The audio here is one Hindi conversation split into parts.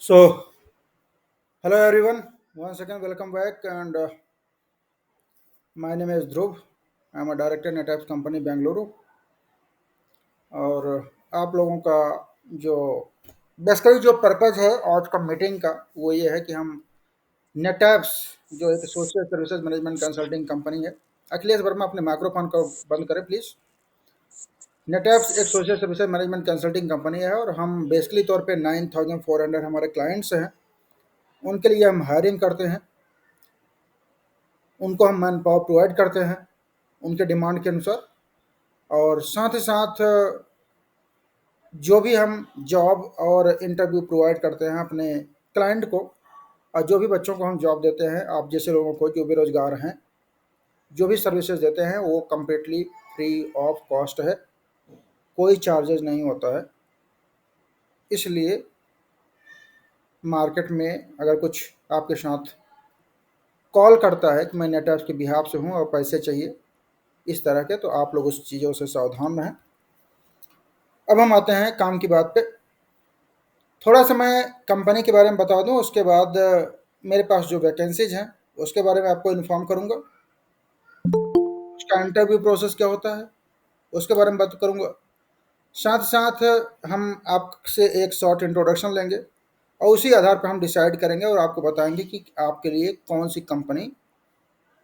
So, hello everyone. Once again, welcome back. And my name is Dhruv. I'm a director in NetApps company Bengaluru और आप लोगों का जो बेसिकली जो पर्पज़ है आज का मीटिंग का वो ये है कि हम नेटैप्स जो एक social services management consulting company है। अखिलेश वर्मा अपने माइक्रोफोन को बंद करें प्लीज़। नेटैप्स एक social services management consulting company है और हम बेसिकली तौर पे 9400 हमारे क्लाइंट्स हैं, उनके लिए हम हायरिंग करते हैं, उनको हम मैन पावर प्रोवाइड करते हैं उनके डिमांड के अनुसार। और साथ ही साथ जो भी हम जॉब और इंटरव्यू प्रोवाइड करते हैं अपने क्लाइंट को, और जो भी बच्चों को हम जॉब देते हैं, आप जैसे लोगों को जो बेरोजगार हैं, जो भी सर्विसेज देते हैं वो कम्प्लीटली फ्री ऑफ कॉस्ट है, कोई चार्जेस नहीं होता है। इसलिए मार्केट में अगर कुछ आपके साथ कॉल करता है कि मैं नेटवर्क के बिहाफ से हूँ और पैसे चाहिए इस तरह के, तो आप लोग उस चीज़ों से सावधान रहें। अब हम आते हैं काम की बात पे। थोड़ा सा मैं कंपनी के बारे में बता दूं, उसके बाद मेरे पास जो वैकेंसीज हैं उसके बारे में आपको इन्फॉर्म करूंगा। उसका इंटरव्यू प्रोसेस क्या होता है उसके बारे में बात करूंगा। साथ साथ हम आपसे एक शॉर्ट इंट्रोडक्शन लेंगे और उसी आधार पर हम डिसाइड करेंगे और आपको बताएंगे कि आपके लिए कौन सी कंपनी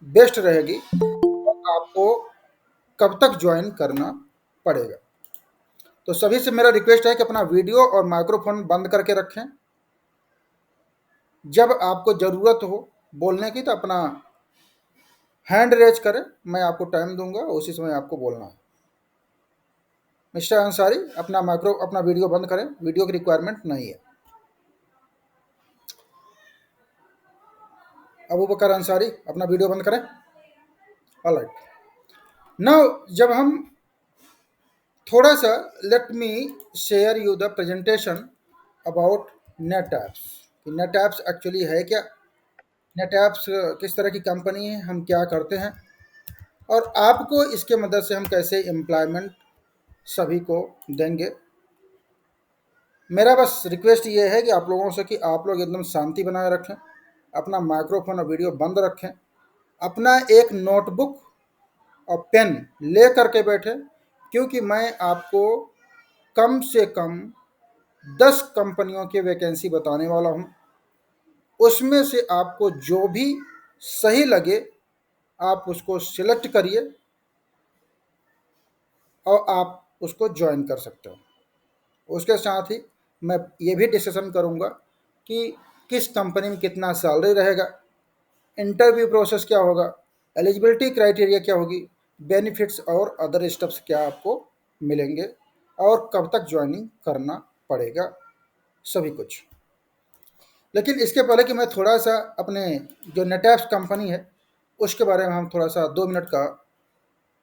बेस्ट रहेगी और आपको कब तक ज्वाइन करना पड़ेगा। तो सभी से मेरा रिक्वेस्ट है कि अपना वीडियो और माइक्रोफोन बंद करके रखें। जब आपको ज़रूरत हो बोलने की तो अपना हैंड रेज करें, मैं आपको टाइम दूंगा, उसी समय आपको बोलना है। मिस्टर अंसारी अपना वीडियो बंद करें, वीडियो की रिक्वायरमेंट नहीं है। अबू बकर अंसारी अपना वीडियो बंद करें। ऑलराइट, नाउ जब हम थोड़ा सा let me share you the presentation about net apps. Net apps actually है क्या, नेट ऐप्स किस तरह की कंपनी है, हम क्या करते हैं और आपको इसके मदद से हम कैसे एम्प्लॉयमेंट सभी को देंगे। मेरा बस रिक्वेस्ट ये है कि आप लोगों से कि आप लोग एकदम शांति बनाए रखें, अपना माइक्रोफोन और वीडियो बंद रखें, अपना एक नोटबुक और पेन ले करके बैठें, क्योंकि मैं आपको कम से कम 10 कंपनियों की वैकेंसी बताने वाला हूं। उसमें से आपको जो भी सही लगे आप उसको सिलेक्ट करिए और आप उसको ज्वाइन कर सकते हो। उसके साथ ही मैं ये भी डिस्कशन करूंगा कि किस कंपनी में कितना सैलरी रहेगा, इंटरव्यू प्रोसेस क्या होगा, एलिजिबिलिटी क्राइटेरिया क्या होगी, बेनिफिट्स और अदर स्टेप्स क्या आपको मिलेंगे और कब तक ज्वाइनिंग करना पड़ेगा, सभी कुछ। लेकिन इसके पहले कि मैं थोड़ा सा अपने जो नेटैप्स कंपनी है उसके बारे में हम थोड़ा सा 2 मिनट का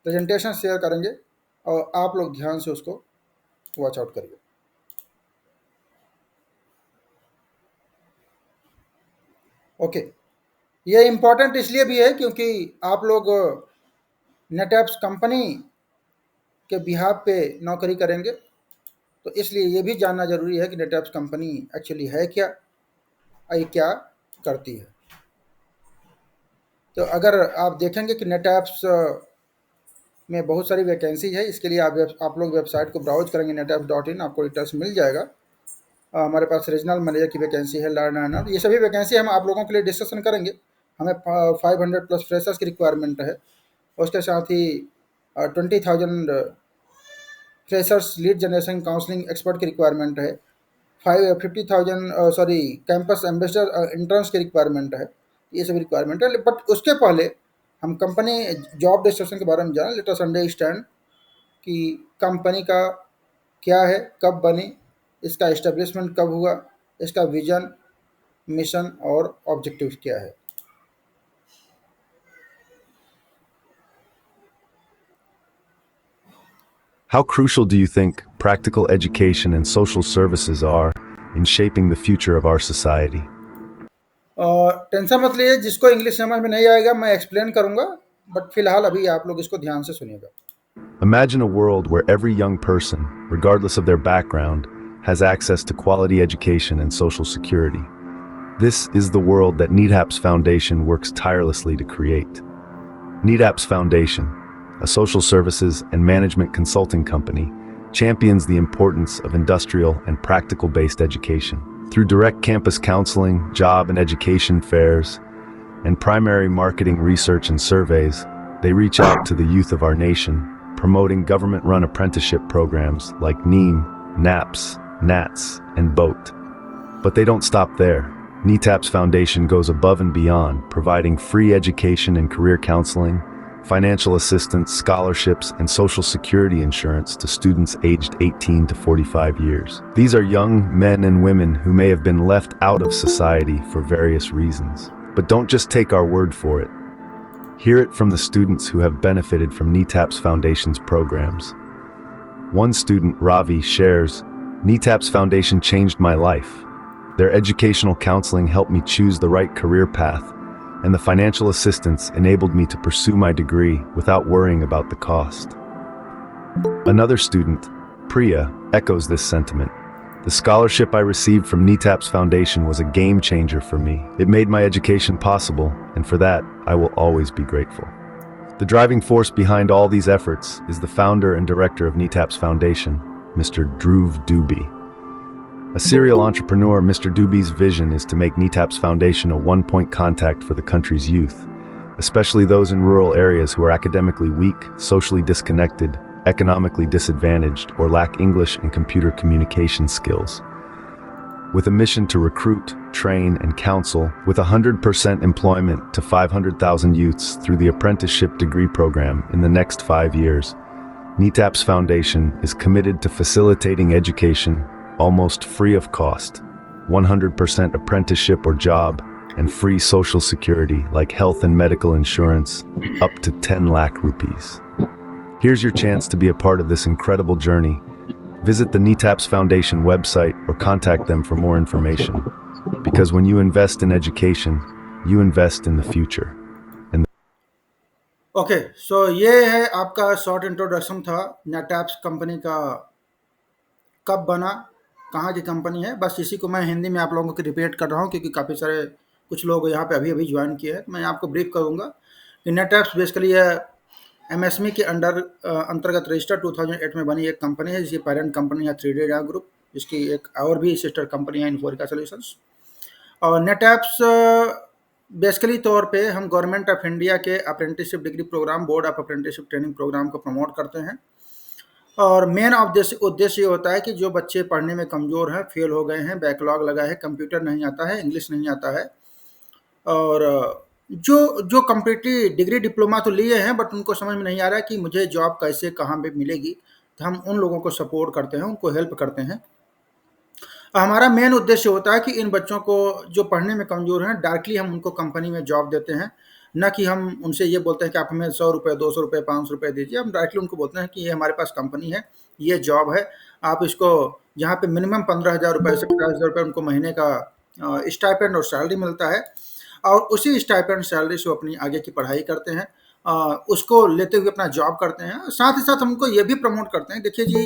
प्रेजेंटेशन शेयर करेंगे और आप लोग ध्यान से उसको वॉच आउट करिए। ओके, ये इम्पोर्टेंट इसलिए भी है क्योंकि आप लोग नेटैप्स कंपनी के बिहाफ पे नौकरी करेंगे, तो इसलिए ये भी जानना ज़रूरी है कि नेटैप्स कंपनी एक्चुअली है क्या और ये क्या करती है। तो अगर आप देखेंगे कि नेटैप्स में बहुत सारी वैकेंसी है, इसके लिए आप लोग वेबसाइट को ब्राउज करेंगे netapps.in, आपको डिटेल्स मिल जाएगा। हमारे पास रीजनल मैनेजर की वैकेंसी है, लर्नर, ये सभी वैकेंसी हम आप लोगों के लिए डिस्कशन करेंगे। हमें 500 प्लस फ्रेशर्स की रिक्वायरमेंट है, उसके साथ ही 20,000 freshers lead generation counselling expert की रिक्वायरमेंट है, 50,000 सॉरी कैंपस एम्बेसडर इंटर्न्स की रिक्वायरमेंट है। ये सभी रिक्वायरमेंट है, बट उसके पहले हम कंपनी जॉब डिस्क्रिप्शन के बारे में जानें। लेट अस अंडरस्टैंड कि कंपनी का क्या है, कब बनी, इसका इस्टेब्लिशमेंट कब हुआ, इसका विजन, मिशन और ऑब्जेक्टिव क्या है। How crucial do you think practical education and social services are in shaping the future of our society? Tension मत लिए, जिसको इंग्लिश समझ में नहीं आएगा मैं एक्सप्लेन करूंगा, बट फिलहाल अभी आप लोग इसको ध्यान से सुनिएगा। Imagine a world where every young person, regardless of their background, has access to quality education and social security. This is the world that NEEDHAPS Foundation works tirelessly to create. NEEDHAPS Foundation, a social services and management consulting company, champions the importance of industrial and practical-based education. Through direct campus counseling, job and education fairs, and primary marketing research and surveys, they reach out to the youth of our nation, promoting government-run apprenticeship programs like NEEM, NAPS, NATS, and BOAT. But they don't stop there. NEEDHAPS Foundation goes above and beyond, providing free education and career counseling, financial assistance, scholarships, and social security insurance to students aged 18 to 45 years. These are young men and women who may have been left out of society for various reasons. But don't just take our word for it. Hear it from the students who have benefited from NEEDHAPS Foundation's programs. One student, Ravi, shares, "NEEDHAPS Foundation changed my life. Their educational counseling helped me choose the right career path, and the financial assistance enabled me to pursue my degree without worrying about the cost." Another student, Priya, echoes this sentiment. "The scholarship I received from NEEDHAPS Foundation was a game changer for me. It made my education possible, and for that, I will always be grateful." The driving force behind all these efforts is the founder and director of NEEDHAPS Foundation, Mr. Dhruv Dubey. A serial entrepreneur, Mr. Dubey's vision is to make NEEDHAPS Foundation a one-point contact for the country's youth, especially those in rural areas who are academically weak, socially disconnected, economically disadvantaged, or lack English and computer communication skills. With a mission to recruit, train, and counsel with 100% employment to 500,000 youths through the apprenticeship degree program in the next 5 years, NEEDHAPS Foundation is committed to facilitating education almost free of cost, 100% apprenticeship or job, and free social security like health and medical insurance up to 10 lakh rupees. Here's your chance to be a part of this incredible journey. Visit the NEEDHAPS Foundation website or contact them for more information. Because when you invest in education, you invest in the future. Okay, so ये है आपका शॉर्ट इंट्रोडक्शन था नेटैप्स कंपनी का, कब बना, कहाँ की कंपनी है। बस इसी को मैं हिंदी में आप लोगों को रिपीट कर रहा हूँ क्योंकि काफ़ी सारे कुछ लोग यहाँ पे अभी अभी ज्वाइन किए हैं। तो मैं आपको ब्रीफ करूँगा कि नेटैप्स बेसिकली है एमएसएमई के अंतर्गत रजिस्टर्ड 2008 में बनी एक कंपनी है जिसकी पेरेंट कंपनी है 3D इंडिया ग्रुप, जिसकी एक और भी सिस्टर कंपनी है इन्फोरिका सॉल्यूशंस। और नेटैप्स बेसिकली तौर पे हम गवर्नमेंट ऑफ इंडिया के apprenticeship degree programme, board of apprenticeship training programme को प्रमोट करते हैं। और मेन उद्देश्य ये होता है कि जो बच्चे पढ़ने में कमज़ोर हैं, फेल हो गए हैं, बैकलॉग लगा है, कंप्यूटर नहीं आता है, इंग्लिश नहीं आता है, और जो जो कम्प्लीटली डिग्री डिप्लोमा तो लिए हैं बट उनको समझ में नहीं आ रहा है कि मुझे जॉब कैसे कहाँ पे मिलेगी, तो हम उन लोगों को सपोर्ट करते हैं, उनको हेल्प करते हैं। हमारा मेन उद्देश्य होता है कि इन बच्चों को जो पढ़ने में कमज़ोर हैं डायरेक्टली हम उनको कंपनी में जॉब देते हैं, न कि हम उनसे ये बोलते हैं कि आप हमें 100 रुपये, 200 रुपये, 500 रुपये दीजिए। हम डायरेक्टली उनको बोलते हैं कि ये हमारे पास कंपनी है, ये जॉब है, आप इसको, जहाँ पे मिनिमम 15,000 रुपये से 50,000 रुपये उनको महीने का स्टाइपेंड और सैलरी मिलता है, और उसी स्टाइपेंड सैलरी से वो अपनी आगे की पढ़ाई करते हैं, उसको लेते हुए अपना जॉब करते हैं। साथ ही साथ हमको ये भी प्रमोट करते हैं, देखिए जी,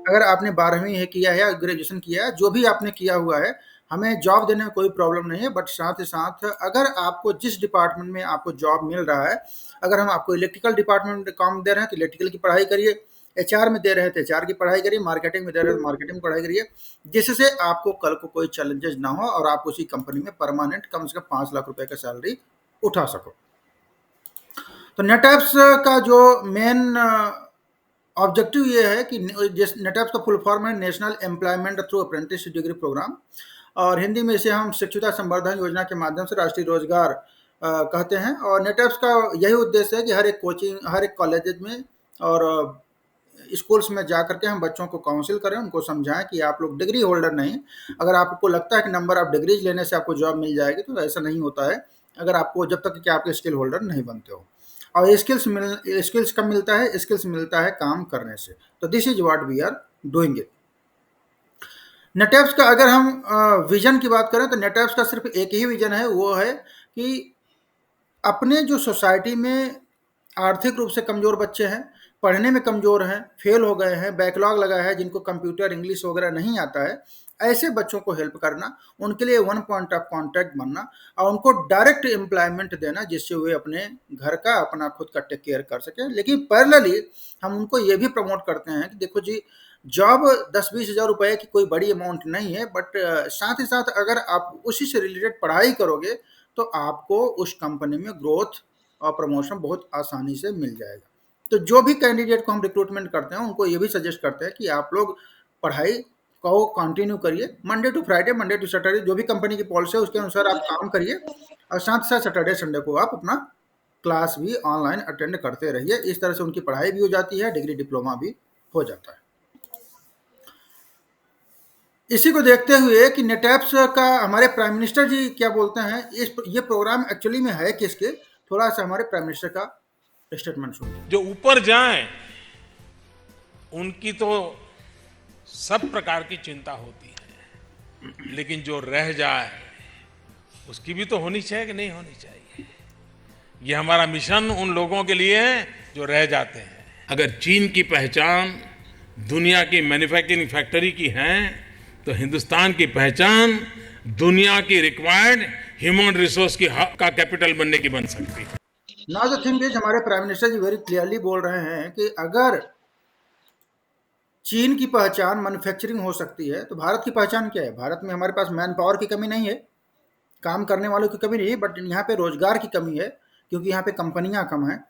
अगर आपने 12वीं है किया है या ग्रेजुएशन किया है, जो भी आपने किया हुआ है, हमें जॉब देने में कोई प्रॉब्लम नहीं है, बट साथ ही साथ अगर आपको जिस डिपार्टमेंट में आपको जॉब मिल रहा है, अगर हम आपको इलेक्ट्रिकल डिपार्टमेंट में काम दे रहे हैं तो इलेक्ट्रिकल की पढ़ाई करिए, एचआर में दे रहे हैं तो एचआर की पढ़ाई करिए, मार्केटिंग में दे रहे हैं तो मार्केटिंग की पढ़ाई करिए, जिससे आपको कल को कोई चैलेंजेस ना हो और आप उसी कंपनी में परमानेंट कम से कम 5 लाख रुपए का सैलरी उठा सको। तो नेटैप्स का जो मेन ऑब्जेक्टिव ये है कि नेटैप्स का फुल फॉर्म है national employment through apprentice degree programme, और हिंदी में इसे हम शिक्षुता संवर्धन योजना के माध्यम से राष्ट्रीय रोजगार कहते हैं। और नेटैप्स का यही उद्देश्य है कि हर एक कोचिंग, हर एक कॉलेज में और स्कूल्स में जा करके हम बच्चों को काउंसिल करें, उनको समझाएं कि आप लोग डिग्री होल्डर नहीं, अगर आपको लगता है कि नंबर ऑफ डिग्रीज लेने से आपको जॉब मिल जाएगी तो ऐसा नहीं होता है, अगर आपको, जब तक कि आपके स्किल होल्डर नहीं बनते हो। और स्किल्स कब मिलता है? स्किल्स मिलता है काम करने से। तो this is what we are doing it. नेटैप्स का अगर हम विजन की बात करें तो नेटैप्स का सिर्फ एक ही विजन है, वो है कि अपने जो सोसाइटी में आर्थिक रूप से कमज़ोर बच्चे हैं, पढ़ने में कमज़ोर हैं, फेल हो गए हैं, बैकलॉग लगा है, जिनको कंप्यूटर, इंग्लिश वगैरह नहीं आता है, ऐसे बच्चों को हेल्प करना, उनके लिए वन पॉइंट ऑफ कॉन्टैक्ट बनना और उनको डायरेक्ट एम्प्लॉयमेंट देना, जिससे वे अपने घर का, अपना खुद का टेक केयर कर सकें। लेकिन पैरेलली हम उनको ये भी प्रमोट करते हैं कि देखो जी, जॉब 10-20 हज़ार रुपए की कोई बड़ी अमाउंट नहीं है, बट साथ ही साथ अगर आप उसी से रिलेटेड पढ़ाई करोगे, तो आपको उस कंपनी में ग्रोथ और प्रमोशन बहुत आसानी से मिल जाएगा। तो जो भी कैंडिडेट को हम रिक्रूटमेंट करते हैं, उनको ये भी सजेस्ट करते हैं कि आप लोग पढ़ाई को कंटिन्यू करिए, Monday to Friday, Monday to Saturday, जो भी कंपनी की पॉलिसी है उसके अनुसार आप काम करिए, और साथ साथ सैटरडे संडे को आप अपना क्लास भी ऑनलाइन अटेंड करते रहिए। इस तरह से उनकी पढ़ाई भी हो जाती है, डिग्री डिप्लोमा भी हो जाता है। इसी को देखते हुए कि नेटैप्स का हमारे प्राइम मिनिस्टर जी क्या बोलते हैं, ये प्रोग्राम एक्चुअली में है किसके, थोड़ा सा हमारे प्राइम मिनिस्टर का स्टेटमेंट सुनिए। जो ऊपर जाएं उनकी तो सब प्रकार की चिंता होती है, लेकिन जो रह जाए उसकी भी तो होनी चाहिए कि नहीं होनी चाहिए। ये हमारा मिशन उन लोगों के लिए है जो रह जाते हैं। अगर चीन की पहचान दुनिया की मैन्युफैक्चरिंग फैक्ट्री की है, तो हिंदुस्तान की पहचान दुनिया की रिक्वायर्ड ह्यूमन रिसोर्स की का कैपिटल बनने की बन सकती है। नाउ द थिंग इज, हमारे प्राइम मिनिस्टर जी वेरी क्लियरली बोल रहे हैं कि अगर चीन की पहचान मैन्युफैक्चरिंग हो सकती है, तो भारत की पहचान क्या है? भारत में हमारे पास मैन पावर की कमी नहीं है, काम करने वालों की कमी नहीं है, बट यहाँ पे रोजगार की कमी है, क्योंकि यहाँ पे कंपनियां कम हैं।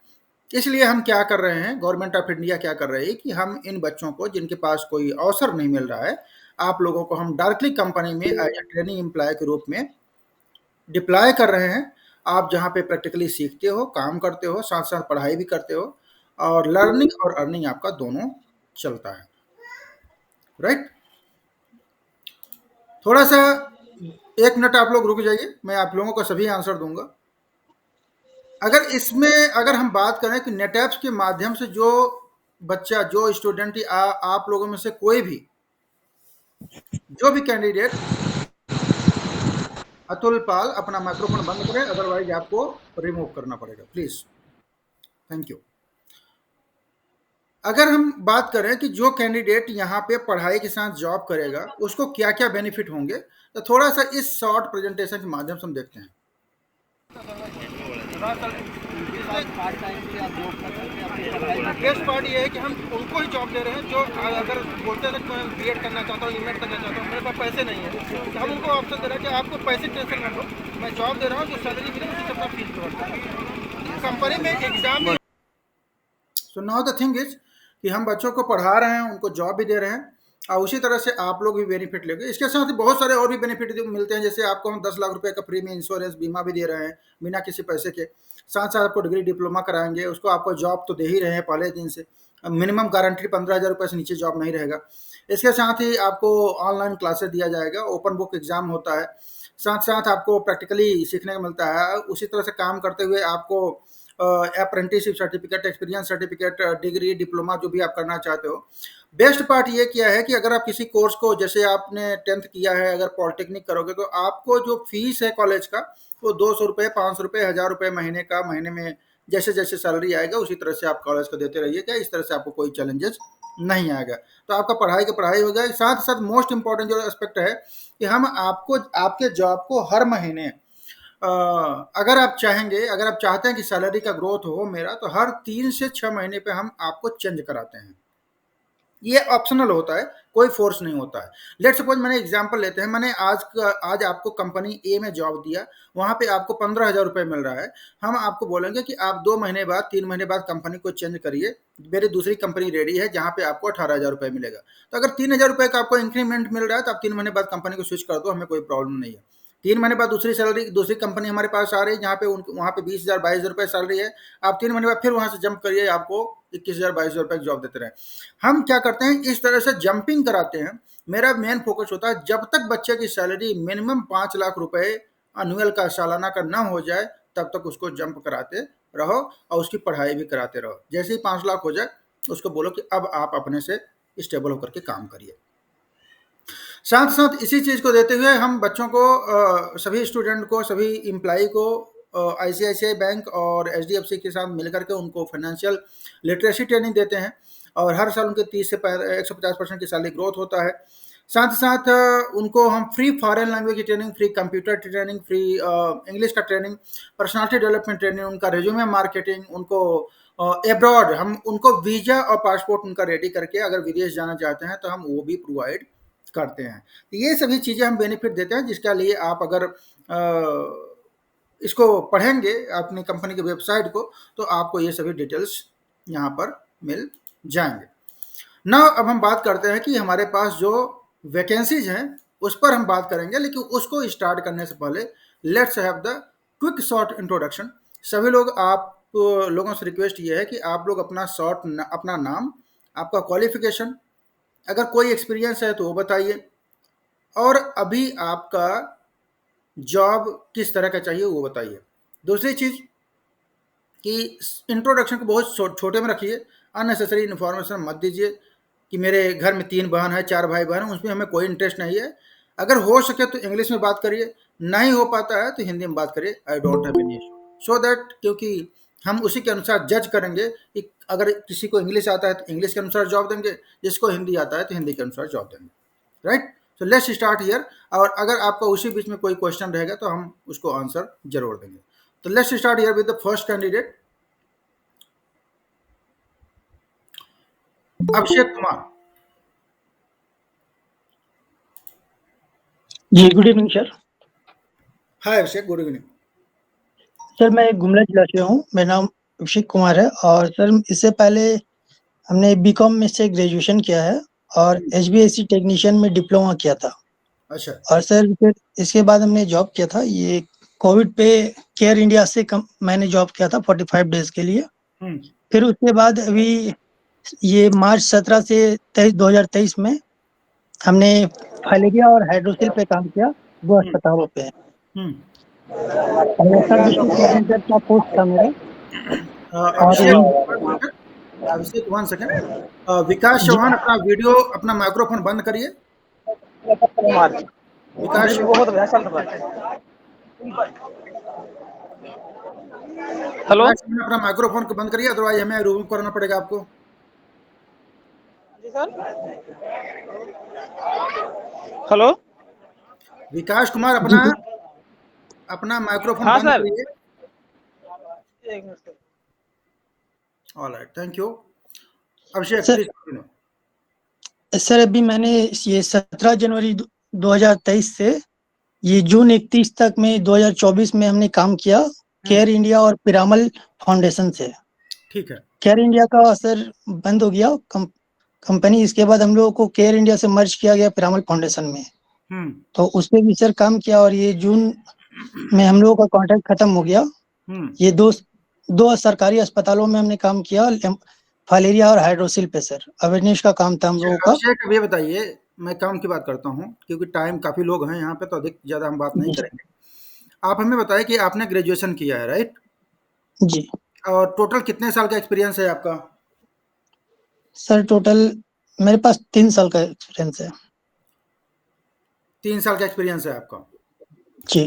इसलिए हम क्या कर रहे हैं, गवर्नमेंट ऑफ इंडिया क्या कर रही है कि हम इन बच्चों को, जिनके पास कोई अवसर नहीं मिल रहा है, आप लोगों को हम डायरेक्टली कंपनी में एज ए ट्रेनिंग एम्प्लॉय के रूप में डिप्लॉय कर रहे हैं। आप जहाँ पे प्रैक्टिकली सीखते हो, काम करते हो, साथ साथ पढ़ाई भी करते हो, और लर्निंग और अर्निंग आपका दोनों चलता है, राइट। थोड़ा सा 1 मिनट आप लोग रुक जाइए, मैं आप लोगों को सभी आंसर दूंगा। अगर इसमें अगर हम बात करें कि नेटैप्स के माध्यम से जो बच्चा, जो स्टूडेंट, आप लोगों में से कोई भी, जो भी कैंडिडेट, अतुल पाल अपना माइक्रोफोन बंद करें, अदरवाइज आपको रिमूव करना पड़ेगा, प्लीज। Thank you. अगर हम बात करें कि जो कैंडिडेट यहाँ पे पढ़ाई के साथ जॉब करेगा, उसको क्या क्या बेनिफिट होंगे, तो थोड़ा सा इस शॉर्ट प्रेजेंटेशन के माध्यम से हम देखते हैं। बेस्ट पार्ट ये है कि हम उनको ही जॉब दे रहे हैं जो अगर बोलते हैं कि मैं बीएड करना चाहता हूँ, एमएड करना चाहता हूँ, मेरे पास पैसे नहीं है, तो हम उनको ऑप्शन दे रहे हैं कि आपको पैसे टेंशन मत लो, मैं जॉब दे रहा हूँ, जो सैलरी मिले उसी से अपना फीस कवर करें। कंपनी में exam. So now the thing is कि हम बच्चों को पढ़ा रहे हैं, उनको जॉब भी दे रहे हैं, और उसी तरह से आप लोग भी बेनिफिट लेंगे। इसके साथ ही बहुत सारे और भी बेनिफिट मिलते हैं, जैसे आपको हम 10 लाख रुपए का फ्री में इंश्योरेंस बीमा भी दे रहे हैं, बिना किसी पैसे के। साथ साथ आपको डिग्री डिप्लोमा कराएंगे, उसको आपको जॉब तो दे ही रहे हैं पहले दिन से, मिनिमम गारंटी 15,000 रुपये से नीचे जॉब नहीं रहेगा। इसके साथ ही आपको ऑनलाइन क्लासेस दिया जाएगा, ओपन बुक एग्जाम होता है, साथ साथ आपको प्रैक्टिकली सीखने को मिलता है। उसी तरह से काम करते हुए आपको apprenticeship certificate, experience certificate, degree diploma जो भी आप करना चाहते हो। बेस्ट पार्ट ये किया है कि अगर आप किसी कोर्स को, जैसे आपने 10th किया है, अगर पॉलिटेक्निक करोगे, तो आपको जो फीस है कॉलेज का, वो 200 रुपये, 500 रुपये, 1000 रुपये महीने का, महीने में जैसे जैसे सैलरी आएगा उसी तरह से आप कॉलेज को देते रहिएगा। इस तरह से आपको कोई चैलेंजेस नहीं आएगा, तो आपका पढ़ाई का पढ़ाई हो जाए। साथ साथ मोस्ट इंपॉर्टेंट जो एस्पेक्ट है कि हम आपको आपके जॉब को हर महीने, अगर आप चाहेंगे, अगर आप चाहते हैं कि सैलरी का ग्रोथ हो मेरा, तो हर 3 से 6 महीने पे हम आपको चेंज कराते हैं। ये ऑप्शनल होता है, कोई फोर्स नहीं होता है। लेट्स सपोज, मैंने एग्जांपल लेते हैं, मैंने आज आपको कंपनी ए में जॉब दिया, वहां पे आपको 15,000 रुपये मिल रहा है। हम आपको बोलेंगे कि आप 2 महीने बाद, 3 महीने बाद कंपनी को चेंज करिए, मेरी दूसरी कंपनी रेडी है जहां पे आपको 18,000 रुपये मिलेगा। तो अगर 3,000 रुपये का आपको इंक्रीमेंट मिल रहा है, तो आप 3 महीने बाद कंपनी को स्विच कर दो, हमें कोई प्रॉब्लम नहीं है। 3 महीने बाद दूसरी सैलरी, दूसरी कंपनी हमारे पास आ रही है जहाँ पे वहाँ पे 20,000 22,000 रुपये सैलरी है, आप 3 महीने बाद फिर वहाँ से जंप करिए, आपको 21,000 22,000 रुपये की जॉब देते रहे। हम क्या करते हैं, इस तरह से जंपिंग कराते हैं। मेरा मेन फोकस होता है, जब तक बच्चे की सैलरी मिनिमम 5 लाख रुपए एनुअल का, सालाना का ना हो जाए, तब तक उसको जंप कराते रहो और उसकी पढ़ाई भी कराते रहो। जैसे ही 5 लाख हो जाए, उसको बोलो कि अब आप अपने से स्टेबल होकर के काम करिए। साथ साथ इसी चीज़ को देते हुए हम बच्चों को, सभी स्टूडेंट को, सभी एम्प्लॉय को आईसीआईसीआई बैंक और एचडीएफसी के साथ मिलकर के उनको फाइनेंशियल लिटरेसी ट्रेनिंग देते हैं और हर साल उनके 30 से 150% की सैलरी ग्रोथ होता है। साथ ही साथ उनको हम फ्री फॉरेन लैंग्वेज की training, free computer training, free English का ट्रेनिंग, पर्सनालिटी डेवलपमेंट ट्रेनिंग, उनका रिज्यूमे मार्केटिंग, उनको एब्रॉड हम उनको वीज़ा और पासपोर्ट उनका रेडी करके अगर विदेश जाना चाहते हैं तो हम वो भी प्रोवाइड करते हैं। तो ये सभी चीज़ें हम बेनिफिट देते हैं जिसके लिए आप अगर इसको पढ़ेंगे अपनी कंपनी की वेबसाइट को तो आपको ये सभी डिटेल्स यहाँ पर मिल जाएंगे। ना अब हम बात करते हैं कि हमारे पास जो वैकेंसीज हैं उस पर हम बात करेंगे, लेकिन उसको स्टार्ट करने से पहले let's have the quick short introduction. सभी लोग, आप लोगों से रिक्वेस्ट ये है कि आप लोग अपना अपना नाम, आपका क्वालिफिकेशन, अगर कोई एक्सपीरियंस है तो वो बताइए, और अभी आपका जॉब किस तरह का चाहिए वो बताइए। दूसरी चीज़ कि इंट्रोडक्शन को बहुत छोटे में रखिए, अननेसेसरी इन्फॉर्मेशन मत दीजिए कि मेरे घर में 3 बहन है, 4 भाई बहन है, उसमें हमें कोई इंटरेस्ट नहीं है। अगर हो सके तो इंग्लिश में बात करिए, नहीं हो पाता है तो हिंदी में बात करिए, I don't have any issue, so that क्योंकि हम उसी के अनुसार जज करेंगे कि अगर किसी को इंग्लिश आता है तो इंग्लिश के अनुसार जॉब देंगे, जिसको हिंदी आता है तो हिंदी के अनुसार जॉब देंगे, right. So let's start here, और अगर आपका उसी बीच में कोई क्वेश्चन रहेगा तो हम उसको आंसर जरूर देंगे। तो let's start here with the first candidate, Abhishek Kumar. जी, good evening sir. Hi Abhishek, good evening. Sir मैं गुमला जिला से हूँ, मेरा नाम अभिषेक कुमार है, और सर इससे पहले हमने बीकॉम में से ग्रेजुएशन किया है और एचबीएससी टेक्नीशियन में डिप्लोमा किया था। अच्छा, और सर फिर इसके बाद हमने जॉब किया था, ये कोविड पे केयर इंडिया से मैंने जॉब किया था 45 डेज के लिए। फिर उसके बाद अभी ये मार्च 17 से 2023 में हमने फाइलेरिया और हाइड्रोसिल पे काम किया, 2 अस्पतालों पे। और सर डिस्ट्रिक्ट कोऑर्डिनेटर का पोस्ट था मेरा। अभिषेक 1 सेकंड, विकास चौहान अपना वीडियो, अपना माइक्रोफोन बंद करिए। विकास हेलो अपना माइक्रोफोन को बंद करिए, अदरवाइज हमें रिमूव करना पड़ेगा आपको। जी सर। हेलो विकास कुमार अपना अपना माइक्रोफोन हाँ बंद सर। करिए। एक minute sir. Alright, thank you. Abhishek sir, please continue. Sir अभी मैंने ये 17 जनवरी 2023 से ये जून 31 तक में 2024 में हमने काम किया केयर इंडिया और पिरामल फाउंडेशन से। ठीक है। केयर इंडिया का सर बंद हो गया कंपनी, इसके बाद हम लोगों को केयर इंडिया से मर्ज किया गया पिरामल फाउंडेशन में। तो उस पर भी सर काम किया, और ये जून में हम लोगों का कॉन्ट्रैक्ट खत्म हो गया। ये दो सरकारी अस्पतालों में हमने काम किया, फाइलेरिया और हाइड्रोसिल पे सर अवेयरनेस का काम था हम लोगों का। अभिषेक अब ये बताइए, मैं काम की बात करता हूँ क्योंकि टाइम काफी लोग हैं यहाँ पे, तो अधिक ज्यादा हम बात नहीं करेंगे। आप हमें बताइए कि आपने ग्रेजुएशन किया है, राइट? जी और टोटल कितने साल का एक्सपीरियंस है आपका? सर टोटल मेरे पास 3 साल का एक्सपीरियंस है। 3 साल का एक्सपीरियंस है आपका? जी।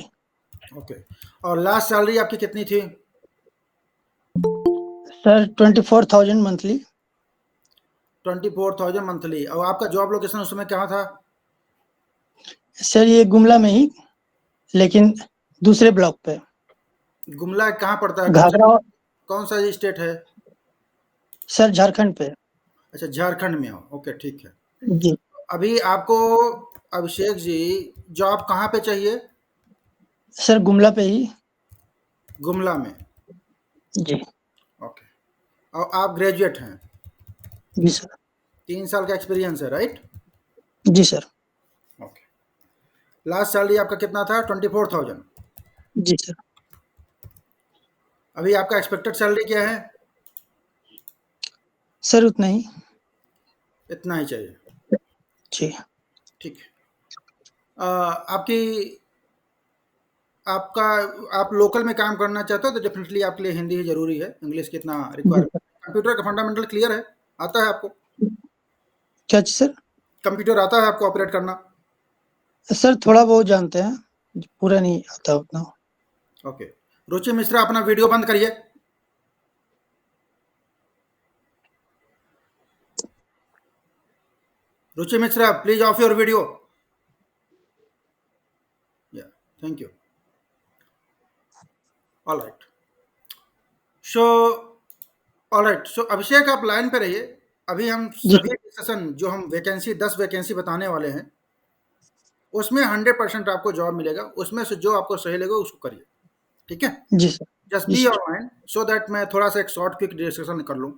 ओके। और लास्ट सैलरी आपकी कितनी थी? Sir 24,000 monthly. 24,000 मंथली। और आपका जॉब लोकेशन उस समय कहाँ था? सर ये गुमला में ही, लेकिन दूसरे ब्लॉक पे। गुमला कहाँ पड़ता है? घाघरा। कौन सा स्टेट है? सर झारखंड पे। अच्छा, झारखंड में हो। ओके, ठीक है। जी। अभी आपको अभिषेक जी जॉब कहाँ पे चाहिए? सर गुमला पे ही। गुमला में। जी। ओके। और आप ग्रेजुएट हैं? जी सर। 3 साल का एक्सपीरियंस है, राइट? जी सर। ओके। लास्ट सैलरी आपका कितना था? 24,000। जी सर। अभी आपका एक्सपेक्टेड सैलरी क्या है? सर उतना ही। इतना ही चाहिए, जी। ठीक है। आपकी आपका आप लोकल में काम करना चाहते हो तो डेफिनेटली आपके लिए हिंदी ही जरूरी है, इंग्लिश की इतना रिक्वायरमेंट। कंप्यूटर का फंडामेंटल क्लियर है? आता है आपको? क्या चीज सर? कंप्यूटर आता है आपको ऑपरेट करना? सर थोड़ा बहुत जानते हैं, पूरा नहीं आता उतना। ओके। रुचि मिश्रा अपना वीडियो बंद करिए। Ruchi Mishra, please off your video. Yeah, thank you. All right, so all right, so Abhishek आप लाइन पे रहिए। अभी हम जी सभी डिस्कशन जो हम वैकेंसी 10 वैकेंसी बताने वाले हैं, उसमें 100% आपको जॉब मिलेगा। उसमें से जो आपको सही लगे उसको करिए, ठीक है? जी सर। जस्ट जी बी सर। ऑनलाइन सो दैट मैं थोड़ा सा एक शॉर्ट क्विक डिस्कशन कर लूँ।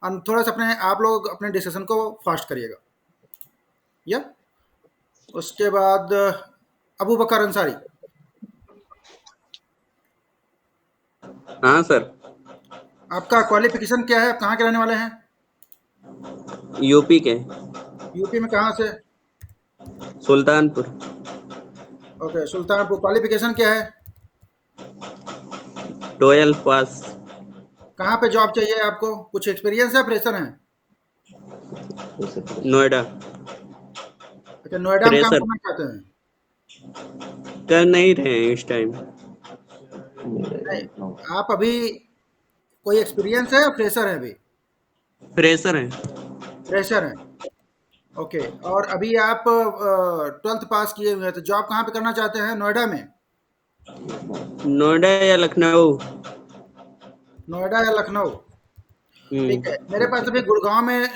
और थोड़ा सा आप लोग अपने डिस्कशन को फास्ट करिएगा। या उसके बाद अबू बकर अंसारी। हाँ सर। आपका क्वालिफिकेशन क्या है? आप कहाँ के रहने वाले हैं? यूपी के यूपी में कहाँ से? सुल्तानपुर। ओके, सुल्तानपुर। क्वालिफिकेशन क्या है? 12 पास। कहाँ पे जॉब चाहिए आपको? कुछ एक्सपीरियंस है, फ्रेशर हैं? नोएडा। अच्छा, नोएडा में काम फ्रेशर करना चाहते हैं? कर नहीं रहे हैं इस टाइम। नहीं, आप अभी कोई एक्सपीरियंस है या फ्रेशर है? अभी फ्रेशर हैं। फ्रेशर हैं। ओके, और अभी आप 12th पास किए हुए हैं, तो जॉब कहाँ पे करना चाहते हैं? नोएडा में? नोएडा या लखनऊ। नोएडा या लखनऊ? ठीक है, मेरे पास अभी गुड़गांव में,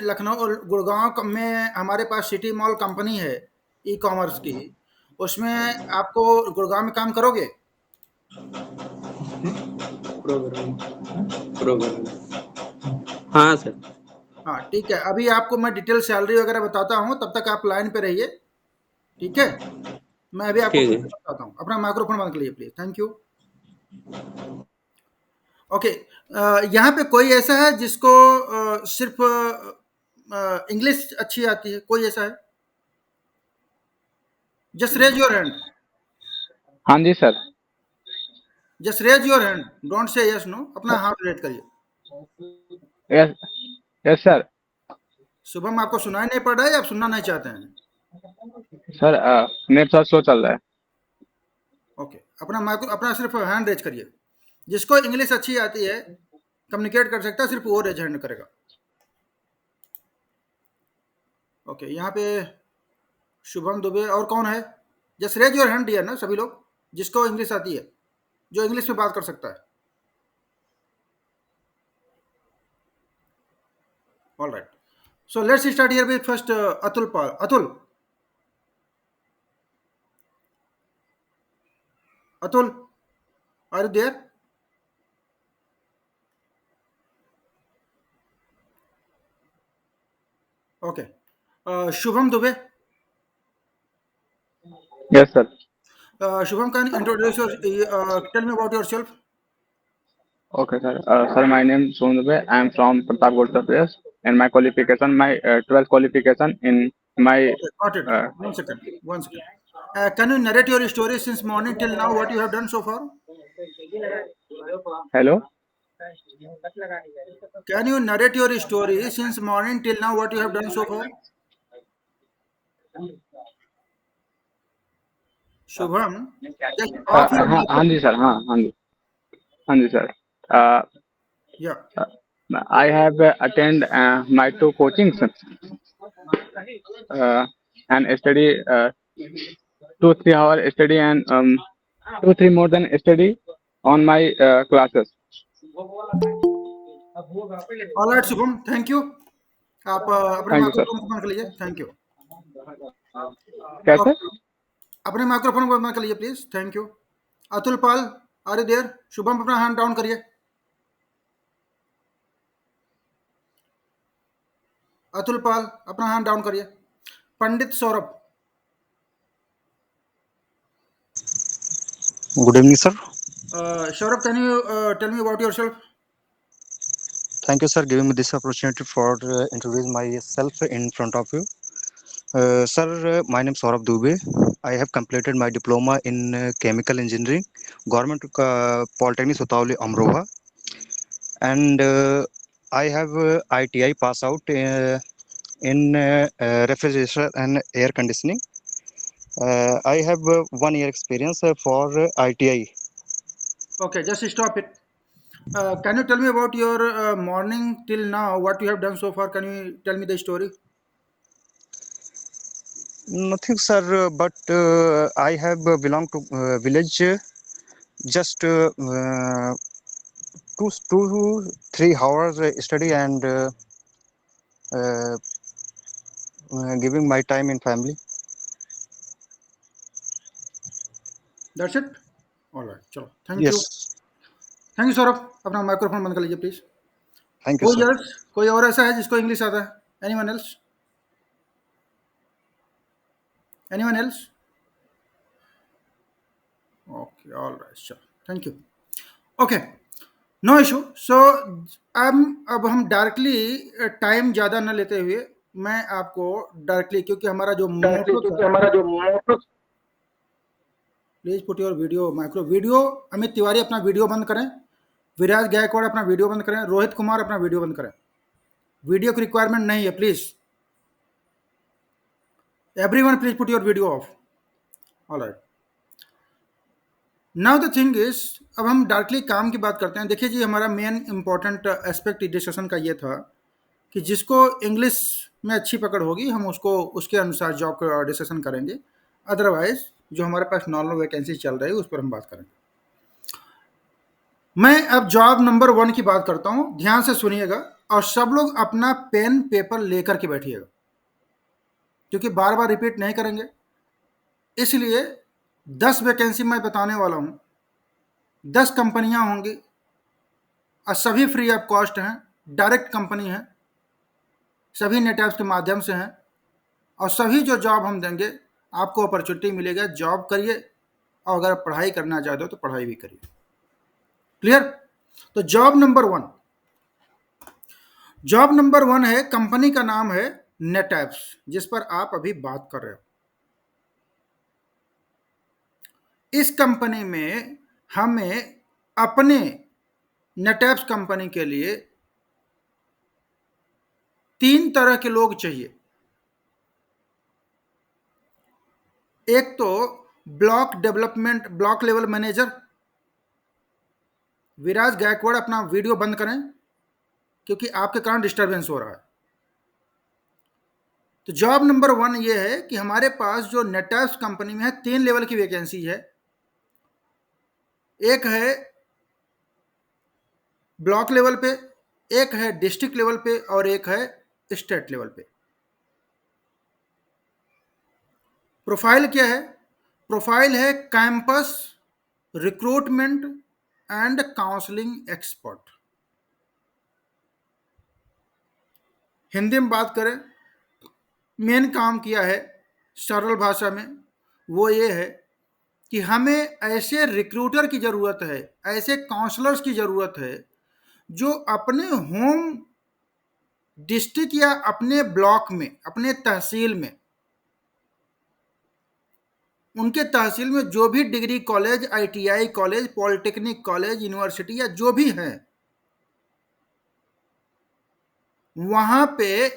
गुड़गांव में हमारे पास सिटी मॉल कंपनी है ई कॉमर्स की। उसमें आपको गुड़गांव में काम करोगे? प्रोग्राम प्रोग्राम हाँ सर। हाँ, ठीक है। अभी आपको मैं डिटेल सैलरी वगैरह बताता हूँ, तब तक आप लाइन पे रहिए, ठीक है? मैं अभी आपको ठीक है। बताता हूँ। अपना माइक्रोफोन बंद कर लीजिए प्लीज, थैंक यू। ओके, यहाँ पे कोई ऐसा है जिसको सिर्फ इंग्लिश अच्छी आती है? कोई ऐसा है? Just raise your hand. हाँ जी sir. Just raise your hand, don't say yes no, अपना हाथ रेट करिए। Yes yes sir. शुभम, आपको सुनाई नहीं पड़ रहा है या आप सुनना नहीं चाहते हैं? सर नेट थोड़ा स्लो चल रहा है। ओके, अपना सिर्फ हैंड रेज करिए। जिसको इंग्लिश अच्छी आती है, कम्युनिकेट कर सकता है, सिर्फ वो रेज हैंड करेगा। ओके, यहाँ पे शुभम दुबे और कौन है? Just raise your hand dear ना, सभी लोग जिसको इंग्लिश आती है, जो इंग्लिश में बात कर सकता है। All right, so let's start here with first Atul Pal. Atul, are you there? Okay, Shubham Dubey. Yes sir. Shubham, can you introduce tell me about yourself? Okay sir. Sir, my name is Sohan Dubey. I am from Pratapgarh, Uttar Pradesh, and my qualification, my 12th qualification in my Okay, got it. uh, One second, one second. Can you narrate your story since morning till now, what you have done so far? hello. Can you narrate your story since morning till now, what you have done so far? Shubham, just off your हाँ हाँ जी microphone. सर। हाँ जी sir. Uh, Yeah. I have attend my two coachings and study 2-3 hour study and 2-3 more than study on my classes. All right, Shubham, thank you. आप अपने Thank you sir. माइक्रोफोन को बंद कर लीजिए, थैंक यू। कैसे? अपने माइक्रोफोन को बंद कर लीजिए please, thank you. Atul Pal, are you there? Shubham, अपना हैंड डाउन करिए। अतुल पाल, अपना हैंड डाउन करिए। पंडित Saurabh. Good evening, sir. Saurabh, can you tell me about yourself? Thank you, sir, giving me this opportunity for introducing myself in front of you. Sir, my name is Saurabh Dubey. I have completed my diploma in chemical engineering, Government Polytechnic Sutauli Amroha, and I have ITI pass out in refrigeration and air conditioning. I have 1 year experience for ITI Okay, just stop it. Can you tell me about your morning till now? What you have done so far? Can you tell me the story? Nothing, sir, but I have belong to village just 2 to 3 hours study and uh, giving my time in family. That's it. All right. चलो. Thank you. Yes, Thank you, Saurabh. अपना माइक्रोफोन बंद कर लीजिए प्लीज. thank you, कोई sir. else? कोई और ऐसा है जिसको इंग्लिश आता है? Anyone else? Anyone else? Okay. All right. Sure. Thank you. Okay. No issue. So अब हम डायरेक्टली टाइम ज़्यादा न लेते हुए मैं आपको डायरेक्टली, क्योंकि हमारा जो मोटो था, please put your video micro video. Amit Tiwari अपना वीडियो बंद करें. विराज गायकवाड़ अपना वीडियो बंद करें. रोहित कुमार अपना वीडियो बंद करें. वीडियो की रिक्वायरमेंट नहीं है, please. Everyone please put your video of. Alright. Now the thing is, अब हम डायरेक्टली काम की बात करते हैं. देखिए जी, हमारा मेन इंपॉर्टेंट एस्पेक्ट डिस्कशन का ये था कि जिसको इंग्लिश में अच्छी पकड़ होगी हम उसको उसके अनुसार जॉब का डिस्कशन करेंगे. अदरवाइज जो हमारे पास नॉर्मल वैकेंसी चल रही है उस पर हम बात करेंगे. मैं अब जॉब नंबर 1 की बात करता हूं. ध्यान से सुनिएगा और सब लोग अपना पेन पेपर लेकर के बैठिएगा, क्योंकि बार बार रिपीट नहीं करेंगे. इसलिए 10 वैकेंसी मैं बताने वाला हूं. 10 कंपनियां होंगी और सभी फ्री ऑफ कॉस्ट हैं. डायरेक्ट कंपनी है, सभी नेट ऐप्स के माध्यम से हैं और सभी जो जॉब हम देंगे आपको अपॉर्चुनिटी मिलेगा. जॉब करिए और अगर पढ़ाई करना चाहते हो तो पढ़ाई भी करिए. क्लियर? तो जॉब नंबर 1 है, कंपनी का नाम है नेट ऐप्स, जिस पर आप अभी बात कर रहे हो. इस कंपनी में हमें अपने नेट ऐप्स कंपनी के लिए 3 तरह के लोग चाहिए. एक तो block development, block level manager. Viraj Gaikwad अपना वीडियो बंद करें, क्योंकि आपके कारण डिस्टरबेंस हो रहा है. तो जॉब नंबर 1 ये है कि हमारे पास जो नेट ऐप्स कंपनी में है 3 लेवल की वैकेंसी है. एक है ब्लॉक लेवल पे, एक है डिस्ट्रिक्ट लेवल पे और एक है स्टेट लेवल पे. प्रोफाइल क्या है? प्रोफाइल है campus recruitment and counselling expert. Hindi में बात करें, मेन काम किया है सरल भाषा में, वो ये है कि हमें ऐसे रिक्रूटर की ज़रूरत है, ऐसे काउंसलर्स की ज़रूरत है जो अपने होम डिस्ट्रिक्ट या अपने ब्लॉक में, अपने तहसील में, उनके तहसील में जो भी degree college, ITI college, polytechnic college, university या जो भी है, वहाँ पे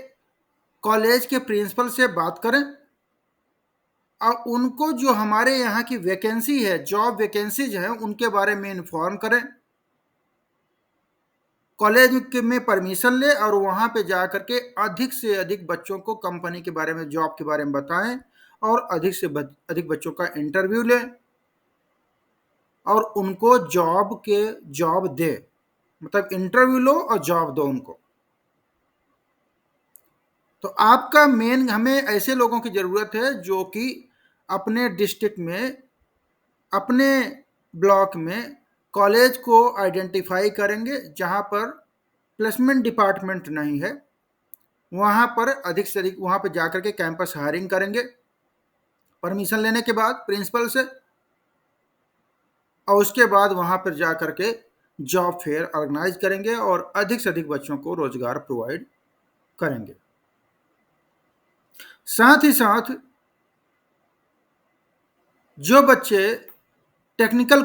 कॉलेज के प्रिंसिपल से बात करें और उनको जो हमारे यहाँ की वैकेंसी है, जॉब वैकेंसीज हैं, उनके बारे में इन्फॉर्म करें. कॉलेज में परमिशन ले और वहाँ पे जा करके अधिक से अधिक बच्चों को कंपनी के बारे में, जॉब के बारे में बताएं और अधिक से अधिक बच्चों का इंटरव्यू लें और उनको जॉब दे. मतलब इंटरव्यू लो और जॉब दो उनको. तो आपका मेन, हमें ऐसे लोगों की ज़रूरत है जो कि अपने डिस्ट्रिक्ट में, अपने ब्लॉक में कॉलेज को आइडेंटिफाई करेंगे जहाँ पर प्लेसमेंट डिपार्टमेंट नहीं है, वहाँ पर अधिक से अधिक वहाँ पर जाकर के कैंपस हायरिंग करेंगे परमिशन लेने के बाद प्रिंसिपल से, और उसके बाद वहाँ पर जा कर के जॉब फेयर ऑर्गेनाइज करेंगे और अधिक से अधिक बच्चों को रोजगार प्रोवाइड करेंगे. साथ ही साथ जो बच्चे टेक्निकली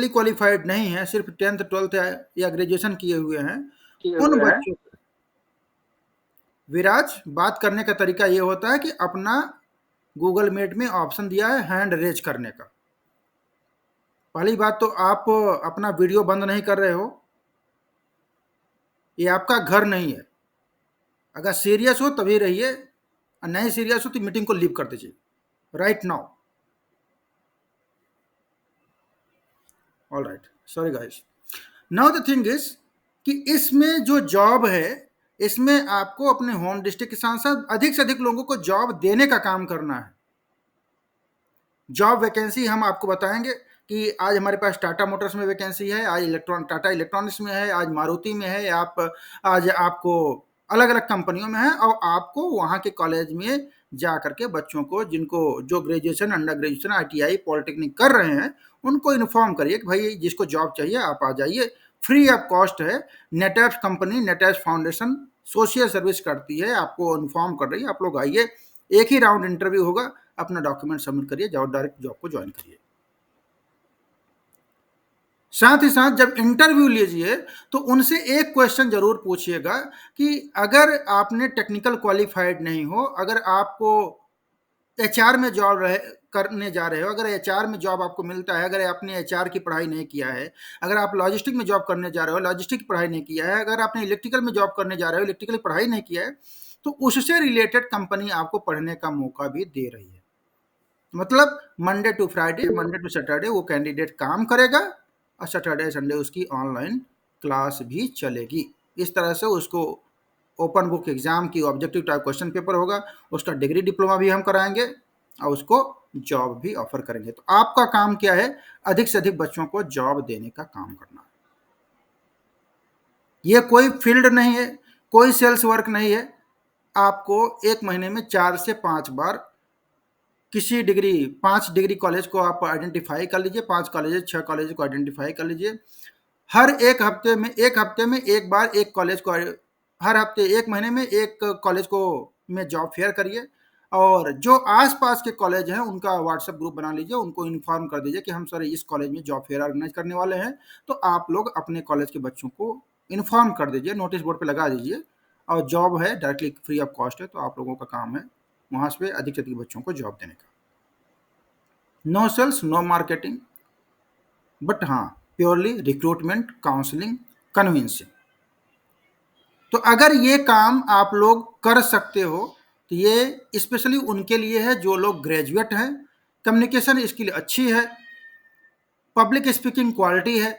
क्वालिफाइड नहीं हैं, सिर्फ 10th 12th या ग्रेजुएशन किए हुए हैं, उन बच्चों को, विराज बात करने का तरीका ये होता है कि अपना गूगल मीट में ऑप्शन दिया है हैंड रेज करने का. पहली बात तो आप अपना वीडियो बंद नहीं कर रहे हो, ये आपका घर नहीं है। अगर सीरियस हो तभी रहिए, और नहीं सीरियस हो तो मीटिंग को लीव कर दीजिए right now. All right, sorry guys. Now the thing is कि इसमें जो जॉब है, इसमें आपको अपने होम डिस्ट्रिक्ट के साथ साथ अधिक से अधिक लोगों को जॉब देने का काम करना है। जॉब वैकेंसी हम आपको बताएंगे कि आज हमारे पास टाटा मोटर्स में वैकेंसी है, आज टाटा इलेक्ट्रॉनिक्स में है, आज मारुति में है, आज आपको अलग अलग कंपनियों में है, और आपको वहाँ के कॉलेज में जा करके बच्चों को, जिनको जो graduation, under graduation, ITI, polytechnic कर रहे हैं, उनको इन्फॉर्म करिए कि भाई जिसको जॉब चाहिए आप आ जाइए, फ्री ऑफ कॉस्ट है। नेटैप्स कंपनी, नेटैप्स फाउंडेशन सोशल सर्विस करती है, आपको इन्फॉर्म कर रही है, आप लोग आइए, एक ही राउंड इंटरव्यू होगा, अपना डॉक्यूमेंट सबमिट करिए, जाओ डायरेक्ट जॉब को ज्वाइन करिए। साथ ही साथ जब इंटरव्यू लीजिए तो उनसे एक क्वेश्चन जरूर पूछिएगा कि अगर आपने टेक्निकल क्वालिफाइड नहीं हो, अगर आपको HR में जॉब करने जा रहे हो, अगर HR में जॉब आपको मिलता है, अगर आपने HR की पढ़ाई नहीं किया है, अगर आप लॉजिस्टिक में जॉब करने जा रहे हो, लॉजिस्टिक की पढ़ाई नहीं किया है, अगर आपने इलेक्ट्रिकल में जॉब करने जा रहे हो, इलेक्ट्रिकल की पढ़ाई नहीं किया है, तो उससे रिलेटेड कंपनी आपको पढ़ने का मौका भी दे रही है। मतलब Monday to Friday, Monday to Saturday वो कैंडिडेट काम करेगा, और सैटरडे संडे उसकी ऑनलाइन क्लास भी चलेगी। इस तरह से उसको ओपन बुक एग्जाम की ऑब्जेक्टिव टाइप क्वेश्चन पेपर होगा, उसका डिग्री डिप्लोमा भी हम कराएंगे, और उसको जॉब भी ऑफर करेंगे। तो आपका काम क्या है? अधिक से अधिक बच्चों को जॉब देने का काम करना है। ये कोई फील्ड नहीं है, कोई सेल्स वर्क नहीं है। आपको एक महीने में 4 से 5 बार किसी डिग्री, 5 डिग्री कॉलेज को आप आइडेंटिफाई कर लीजिए, 5 कॉलेज, 6 कॉलेज को आइडेंटिफाई कर लीजिए। हर एक हफ्ते में एक बार एक कॉलेज को, हर हफ्ते, एक महीने में एक कॉलेज को में जॉब फेयर करिए, और जो आसपास के कॉलेज हैं उनका व्हाट्सएप ग्रुप बना लीजिए, उनको इन्फॉर्म कर दीजिए कि हम सर इस कॉलेज में जॉब फेयर ऑर्गेनाइज करने वाले हैं, तो आप लोग अपने कॉलेज के बच्चों को इन्फॉर्म कर दीजिए, नोटिस बोर्ड पे लगा दीजिए, और जॉब है डायरेक्टली फ्री ऑफ कॉस्ट है, तो आप लोगों का काम है वहाँ से अधिक से अधिक बच्चों को जॉब देने का। No sales, no marketing, but हाँ प्योरली रिक्रूटमेंट, काउंसलिंग, कन्विंसिंग। तो अगर ये काम आप लोग कर सकते हो तो ये स्पेशली उनके लिए है जो लोग ग्रेजुएट हैं, कम्युनिकेशन स्किल अच्छी है, पब्लिक स्पीकिंग क्वालिटी है,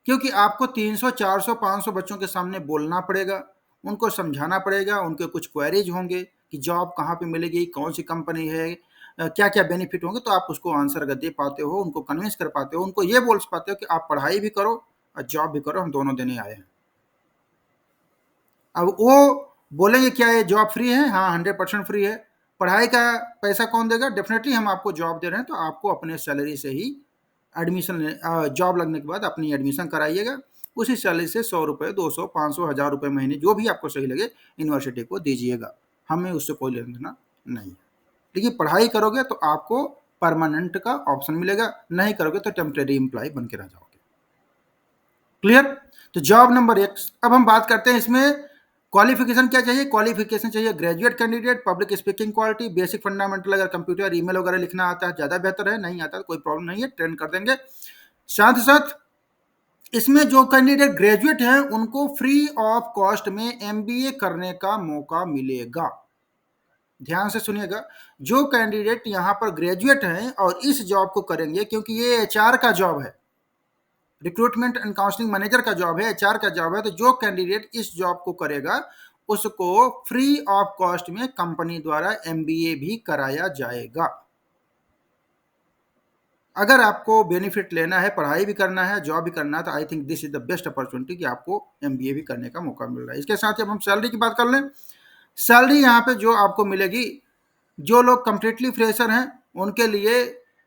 क्योंकि आपको 300, 400, 500 बच्चों के सामने बोलना पड़ेगा, उनको समझाना पड़ेगा, उनके कुछ क्वेरीज होंगे कि जॉब कहाँ पे मिलेगी, कौन सी कंपनी है, क्या क्या बेनिफिट होंगे, तो आप उसको आंसर अगर दे पाते हो, उनको कन्विंस कर पाते हो, उनको ये बोल पाते हो कि आप पढ़ाई भी करो और जॉब भी करो, हम दोनों देने आए हैं। अब वो बोलेंगे क्या ये जॉब फ्री है? हाँ 100% फ्री है। पढ़ाई का पैसा कौन देगा? डेफिनेटली हम आपको जॉब दे रहे हैं, तो आपको अपने सैलरी से ही एडमिशन, जॉब लगने के बाद अपनी एडमिशन कराइएगा, उसी सैलरी से 100 रुपये, 200, 500, 1000 रुपये महीने, जो भी आपको सही लगे, यूनिवर्सिटी को दीजिएगा, हमें उससे कोई लेना देना नहीं है। लेकिन पढ़ाई करोगे तो आपको परमानेंट का ऑप्शन मिलेगा, नहीं करोगे तो टेम्परेरी एम्प्लॉय बन के रह जाओगे। क्लियर? तो जॉब नंबर 1। अब हम बात करते हैं इसमें क्वालिफिकेशन क्या चाहिए। क्वालिफिकेशन चाहिए graduate candidate, public speaking quality, basic fundamental, अगर कंप्यूटर ईमेल वगैरह लिखना आता है ज़्यादा बेहतर है, नहीं आता तो कोई प्रॉब्लम नहीं है, ट्रेन कर देंगे। साथ ही साथ इसमें जो कैंडिडेट ग्रेजुएट हैं उनको फ्री ऑफ कॉस्ट में MBA करने का मौका मिलेगा। ध्यान से सुनिएगा, जो कैंडिडेट यहाँ पर ग्रेजुएट हैं और इस जॉब को करेंगे, क्योंकि ये HR का जॉब है, रिक्रूटमेंट एंड काउंसलिंग मैनेजर का जॉब है, HR का जॉब है, तो जो कैंडिडेट इस जॉब को करेगा उसको फ्री ऑफ कॉस्ट में कंपनी द्वारा MBA भी कराया जाएगा। अगर आपको बेनिफिट लेना है, पढ़ाई भी करना है, जॉब भी करना है, तो I think this is the best opportunity कि आपको MBA भी करने का मौका मिल रहा है। इसके साथ ही अब हम सैलरी की बात कर लें। सैलरी यहाँ पे जो आपको मिलेगी, जो लोग कंप्लीटली फ्रेशर हैं उनके लिए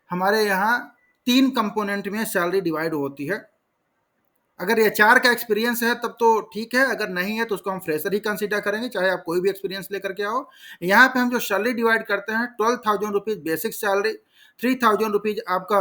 हमारे यहाँ 3 कंपोनेंट में सैलरी डिवाइड होती है। अगर HR का एक्सपीरियंस है तब तो ठीक है, अगर नहीं है तो उसको हम फ्रेशर ही कंसीडर करेंगे, चाहे आप कोई भी एक्सपीरियंस लेकर के आओ। यहाँ पे हम जो सैलरी डिवाइड करते हैं, 12,000 रुपीज़ बेसिक सैलरी, 3,000 रुपीज़ आपका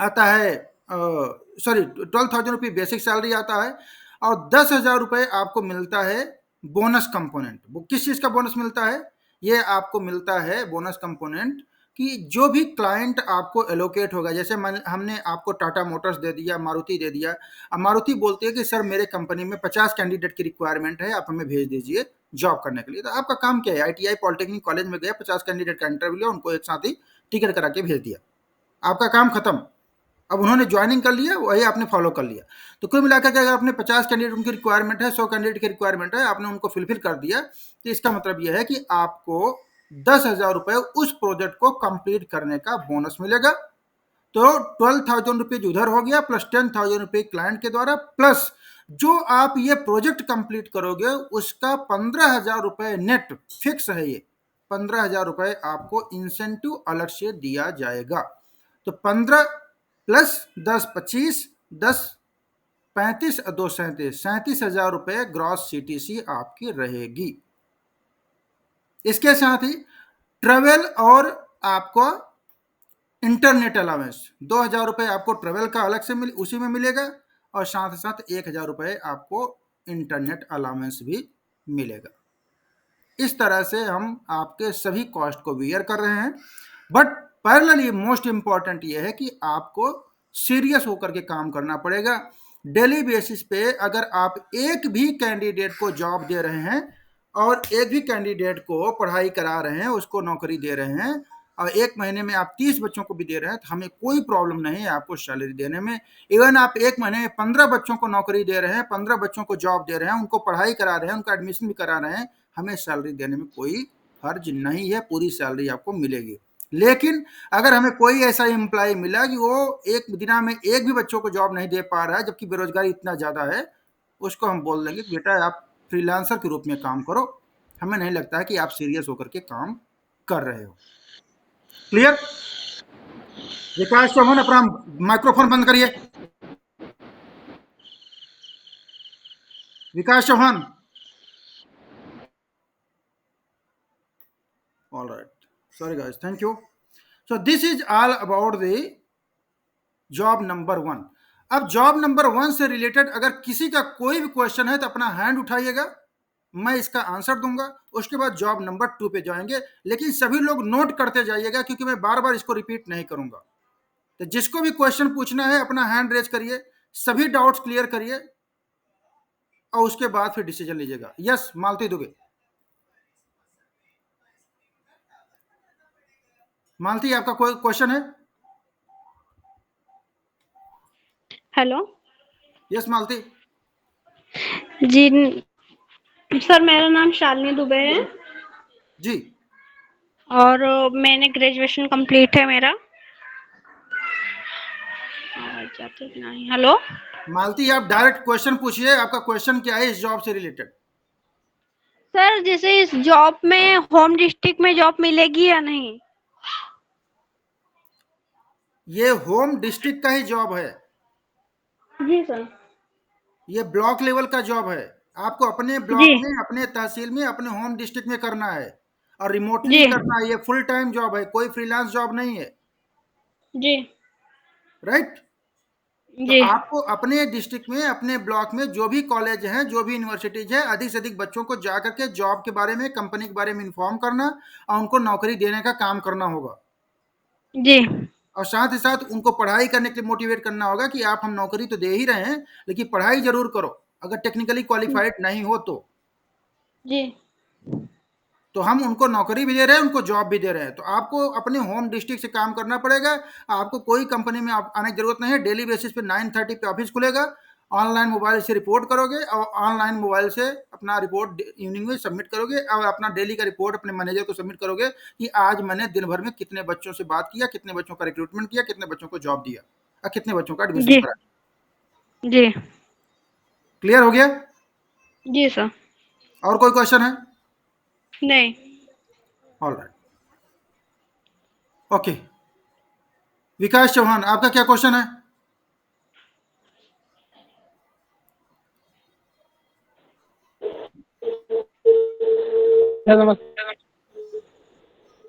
आता है, सॉरी 12,000 रुपीज़ बेसिक सैलरी आता है, और 10,000 रुपये आपको मिलता है बोनस कंपोनेंट। वो किस चीज़ का बोनस मिलता है? ये आपको मिलता है बोनस कंपोनेंट कि जो भी क्लाइंट आपको एलोकेट होगा, जैसे हमने आपको टाटा मोटर्स दे दिया, मारुति दे दिया। अब मारुति बोलती है कि सर मेरे कंपनी में 50 कैंडिडेट की रिक्वायरमेंट है, आप हमें भेज दीजिए जॉब करने के लिए। तो आपका काम क्या है? ITI पॉलिटेक्निक कॉलेज में गया, 50 कैंडिडेट का इंटरव्यू लिया, उनको एक साथ ही टिकट करा के भेज दिया, आपका काम खत्म। अब उन्होंने ज्वाइनिंग कर लिया, वही आपने फॉलो कर लिया। तो कुल मिलाकर के अगर आपने 50 कैंडिडेट उनकी रिक्वायरमेंट है, 100 कैंडिडेट की रिक्वायरमेंट है, आपने उनको फुलफिल कर दिया, तो इसका मतलब यह है कि आपको 10,000 रुपये उस प्रोजेक्ट को कंप्लीट करने का बोनस मिलेगा। तो 12,000 रुपीज उधर हो गया, प्लस 10,000 रुपये क्लाइंट के द्वारा, प्लस जो आप ये प्रोजेक्ट कंप्लीट करोगे उसका 15,000 रुपये नेट फिक्स है। ये 15,000 रुपये आपको इंसेंटिव अलग से दिया जाएगा। तो 15 प्लस 10 25, 10 35 और 2 37, 37,000 रुपये ग्रॉस CTC आपकी रहेगी। इसके साथ ही ट्रेवल और आपको इंटरनेट अलाउंस 2,000 रुपये आपको ट्रेवल का अलग से उसी में मिलेगा, और साथ ही साथ 1,000 रुपये आपको इंटरनेट अलाउंस भी मिलेगा। इस तरह से हम आपके सभी कॉस्ट को वियर कर रहे हैं। बट पैरेलली मोस्ट इंपॉर्टेंट ये है कि आपको सीरियस होकर के काम करना पड़ेगा। डेली बेसिस पे अगर आप एक भी कैंडिडेट को जॉब दे रहे हैं और एक भी कैंडिडेट को पढ़ाई करा रहे हैं, उसको नौकरी दे रहे हैं, और एक महीने में आप 30 बच्चों को भी दे रहे हैं, तो हमें कोई प्रॉब्लम नहीं है आपको सैलरी देने में। इवन आप एक महीने में 15 बच्चों को नौकरी दे रहे हैं, 15 बच्चों को जॉब दे रहे हैं, उनको पढ़ाई करा रहे हैं, उनका एडमिशन भी करा रहे हैं, हमें सैलरी देने में कोई हर्ज नहीं है, पूरी सैलरी आपको मिलेगी। लेकिन अगर हमें कोई ऐसा एम्प्लॉय मिला कि वो एक दिना में एक भी बच्चों को जॉब नहीं दे पा रहा है, जबकि बेरोजगारी इतना ज़्यादा है, उसको हम बोल देंगे कि बेटा आप फ्रीलांसर के रूप में काम करो, हमें नहीं लगता है कि आप सीरियस होकर के काम कर रहे हो। क्लियर? विकास चौहान अपना माइक्रोफोन बंद करिए। विकास Chauhan. All right. Sorry guys. Thank you. So this is all about the job number 1। अब जॉब नंबर 1 से रिलेटेड अगर किसी का कोई भी क्वेश्चन है तो अपना हैंड उठाइएगा, मैं इसका आंसर दूंगा। उसके बाद जॉब नंबर 2 पे जाएंगे, लेकिन सभी लोग नोट करते जाइएगा क्योंकि मैं बार बार इसको रिपीट नहीं करूंगा। तो जिसको भी क्वेश्चन पूछना है अपना हैंड रेज करिए, सभी डाउट्स क्लियर करिए, और उसके बाद फिर डिसीजन लीजिएगा। यस मालती दुबे। मालती आपका कोई क्वेश्चन है? हेलो। यस मालती जी सर, मेरा नाम शालिनी दुबे है जी। और मैंने ग्रेजुएशन कंप्लीट है मेरा। हेलो मालती आप डायरेक्ट क्वेश्चन पूछिए, आपका क्वेश्चन क्या है इस जॉब से रिलेटेड? सर, जैसे इस जॉब में होम डिस्ट्रिक्ट में जॉब मिलेगी या नहीं? ये होम डिस्ट्रिक्ट का ही जॉब है। जी सर। ये ब्लॉक लेवल का जॉब है, आपको अपने ब्लॉक जी में, अपने तहसील में, अपने होम डिस्ट्रिक्ट में करना है, और रिमोटली जी करना है। ये फुल टाइम जॉब है, कोई फ्रीलांस जॉब नहीं है। जी राइट? तो जी आपको अपने डिस्ट्रिक्ट में, अपने ब्लॉक में जो भी कॉलेज हैं, जो भी यूनिवर्सिटीज है, अधिक से अधिक बच्चों को जाकर के जॉब के बारे में, कंपनी के बारे में इन्फॉर्म करना और उनको नौकरी देने का काम करना होगा। जी और साथ ही साथ उनको पढ़ाई करने के लिए मोटिवेट करना होगा कि आप हम नौकरी तो दे ही रहे हैं, लेकिन पढ़ाई जरूर करो, अगर टेक्निकली क्वालिफाइड नहीं हो तो। जी तो हम उनको नौकरी भी दे रहे हैं, उनको जॉब भी दे रहे हैं। तो आपको अपने होम डिस्ट्रिक्ट से काम करना पड़ेगा। आपको कोई कंपनी में आने की जरूरत नहीं है। डेली बेसिस पे 9:30 पे ऑफिस खुलेगा, ऑनलाइन मोबाइल से रिपोर्ट करोगे, और ऑनलाइन मोबाइल से अपना रिपोर्ट इवनिंग में सबमिट करोगे, और अपना डेली का रिपोर्ट अपने मैनेजर को सबमिट करोगे कि आज मैंने दिन भर में कितने बच्चों से बात किया, कितने बच्चों का रिक्रूटमेंट किया, कितने बच्चों को जॉब दिया, और कितने बच्चों का एडमिशन जी कराया। जी क्लियर हो गया? जी सर। और कोई क्वेश्चन है? नहीं। All right, okay. Vikas Chauhan आपका क्या क्वेश्चन है? नमस्कार।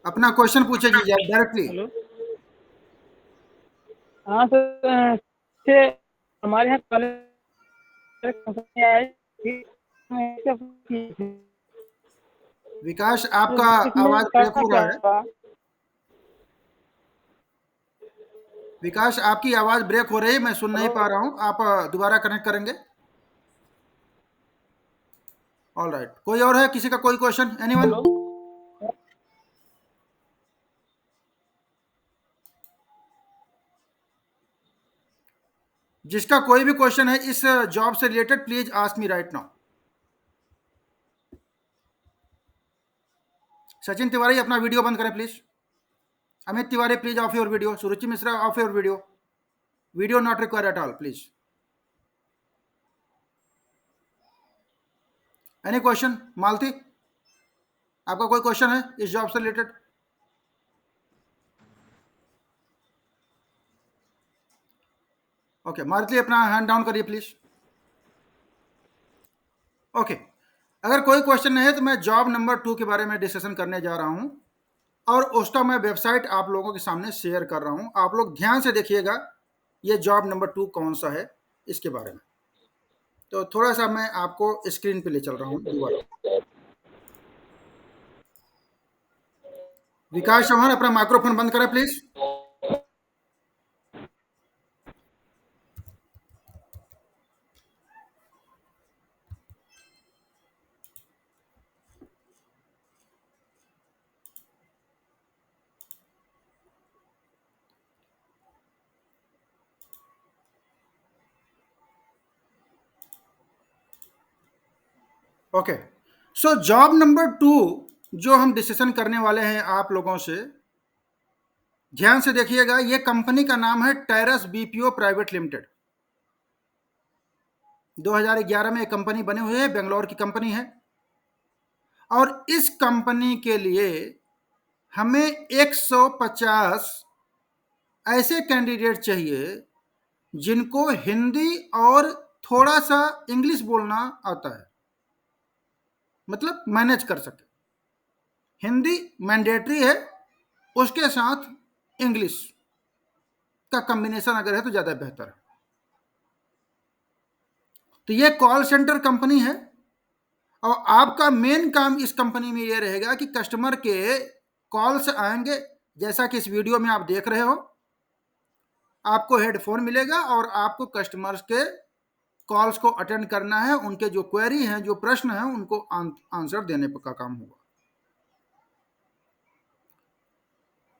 अपना क्वेश्चन पूछे जी डायरेक्टली। हेलो। हाँ सर, से हमारे यहाँ कॉलेज कंपनी आई थी, विकास आपका इसमें आवाज ब्रेक करना हो क्या रहा है। होगा? विकास, आपकी आवाज ब्रेक हो रही है, मैं सुन नहीं पा रहा हूं, आप दोबारा कनेक्ट करेंगे? ऑल राइट, कोई और है, किसी का कोई क्वेश्चन, एनीवन? हेलो। जिसका कोई भी क्वेश्चन है इस जॉब से related, please ask me right now. Sachin Tiwari अपना वीडियो बंद करें please. Amit Tiwari please off your video. Suruchi Mishra off your video. Video not require at all please. Any question? Malti, आपका कोई क्वेश्चन है इस जॉब से रिलेटेड? ओके, मालती अपना हैंड डाउन करिए प्लीज। ओके, अगर कोई क्वेश्चन नहीं है तो मैं जॉब नंबर 2 के बारे में डिस्कशन करने जा रहा हूं, और उसका मैं वेबसाइट आप लोगों के सामने शेयर कर रहा हूं। आप लोग ध्यान से देखिएगा ये जॉब नंबर 2 कौन सा है इसके बारे में। तो थोड़ा सा मैं आपको स्क्रीन पे ले चल रहा हूं दोबारा। विकास चौहान अपना माइक्रोफोन बंद करें please. Okay, so job number 2 जो हम डिस्कशन करने वाले हैं आप लोगों से, ध्यान से देखिएगा। ये कंपनी का नाम है टेरस बीपीओ प्राइवेट लिमिटेड। 2011 में एक कंपनी बनी हुई है, बेंगलोर की कंपनी है, और इस कंपनी के लिए हमें 150 ऐसे कैंडिडेट चाहिए जिनको हिंदी और थोड़ा सा इंग्लिश बोलना आता है, मतलब मैनेज कर सके। हिंदी मैंडेटरी है, उसके साथ इंग्लिश का कॉम्बिनेशन अगर है तो ज़्यादा बेहतर है। तो ये कॉल सेंटर कंपनी है, और आपका मेन काम इस कंपनी में ये रहेगा कि कस्टमर के कॉल्स आएंगे, जैसा कि इस वीडियो में आप देख रहे हो। आपको हेडफोन मिलेगा और आपको कस्टमर्स के कॉल्स को अटेंड करना है, उनके जो क्वेरी हैं, जो प्रश्न हैं, उनको आंसर देने का काम होगा।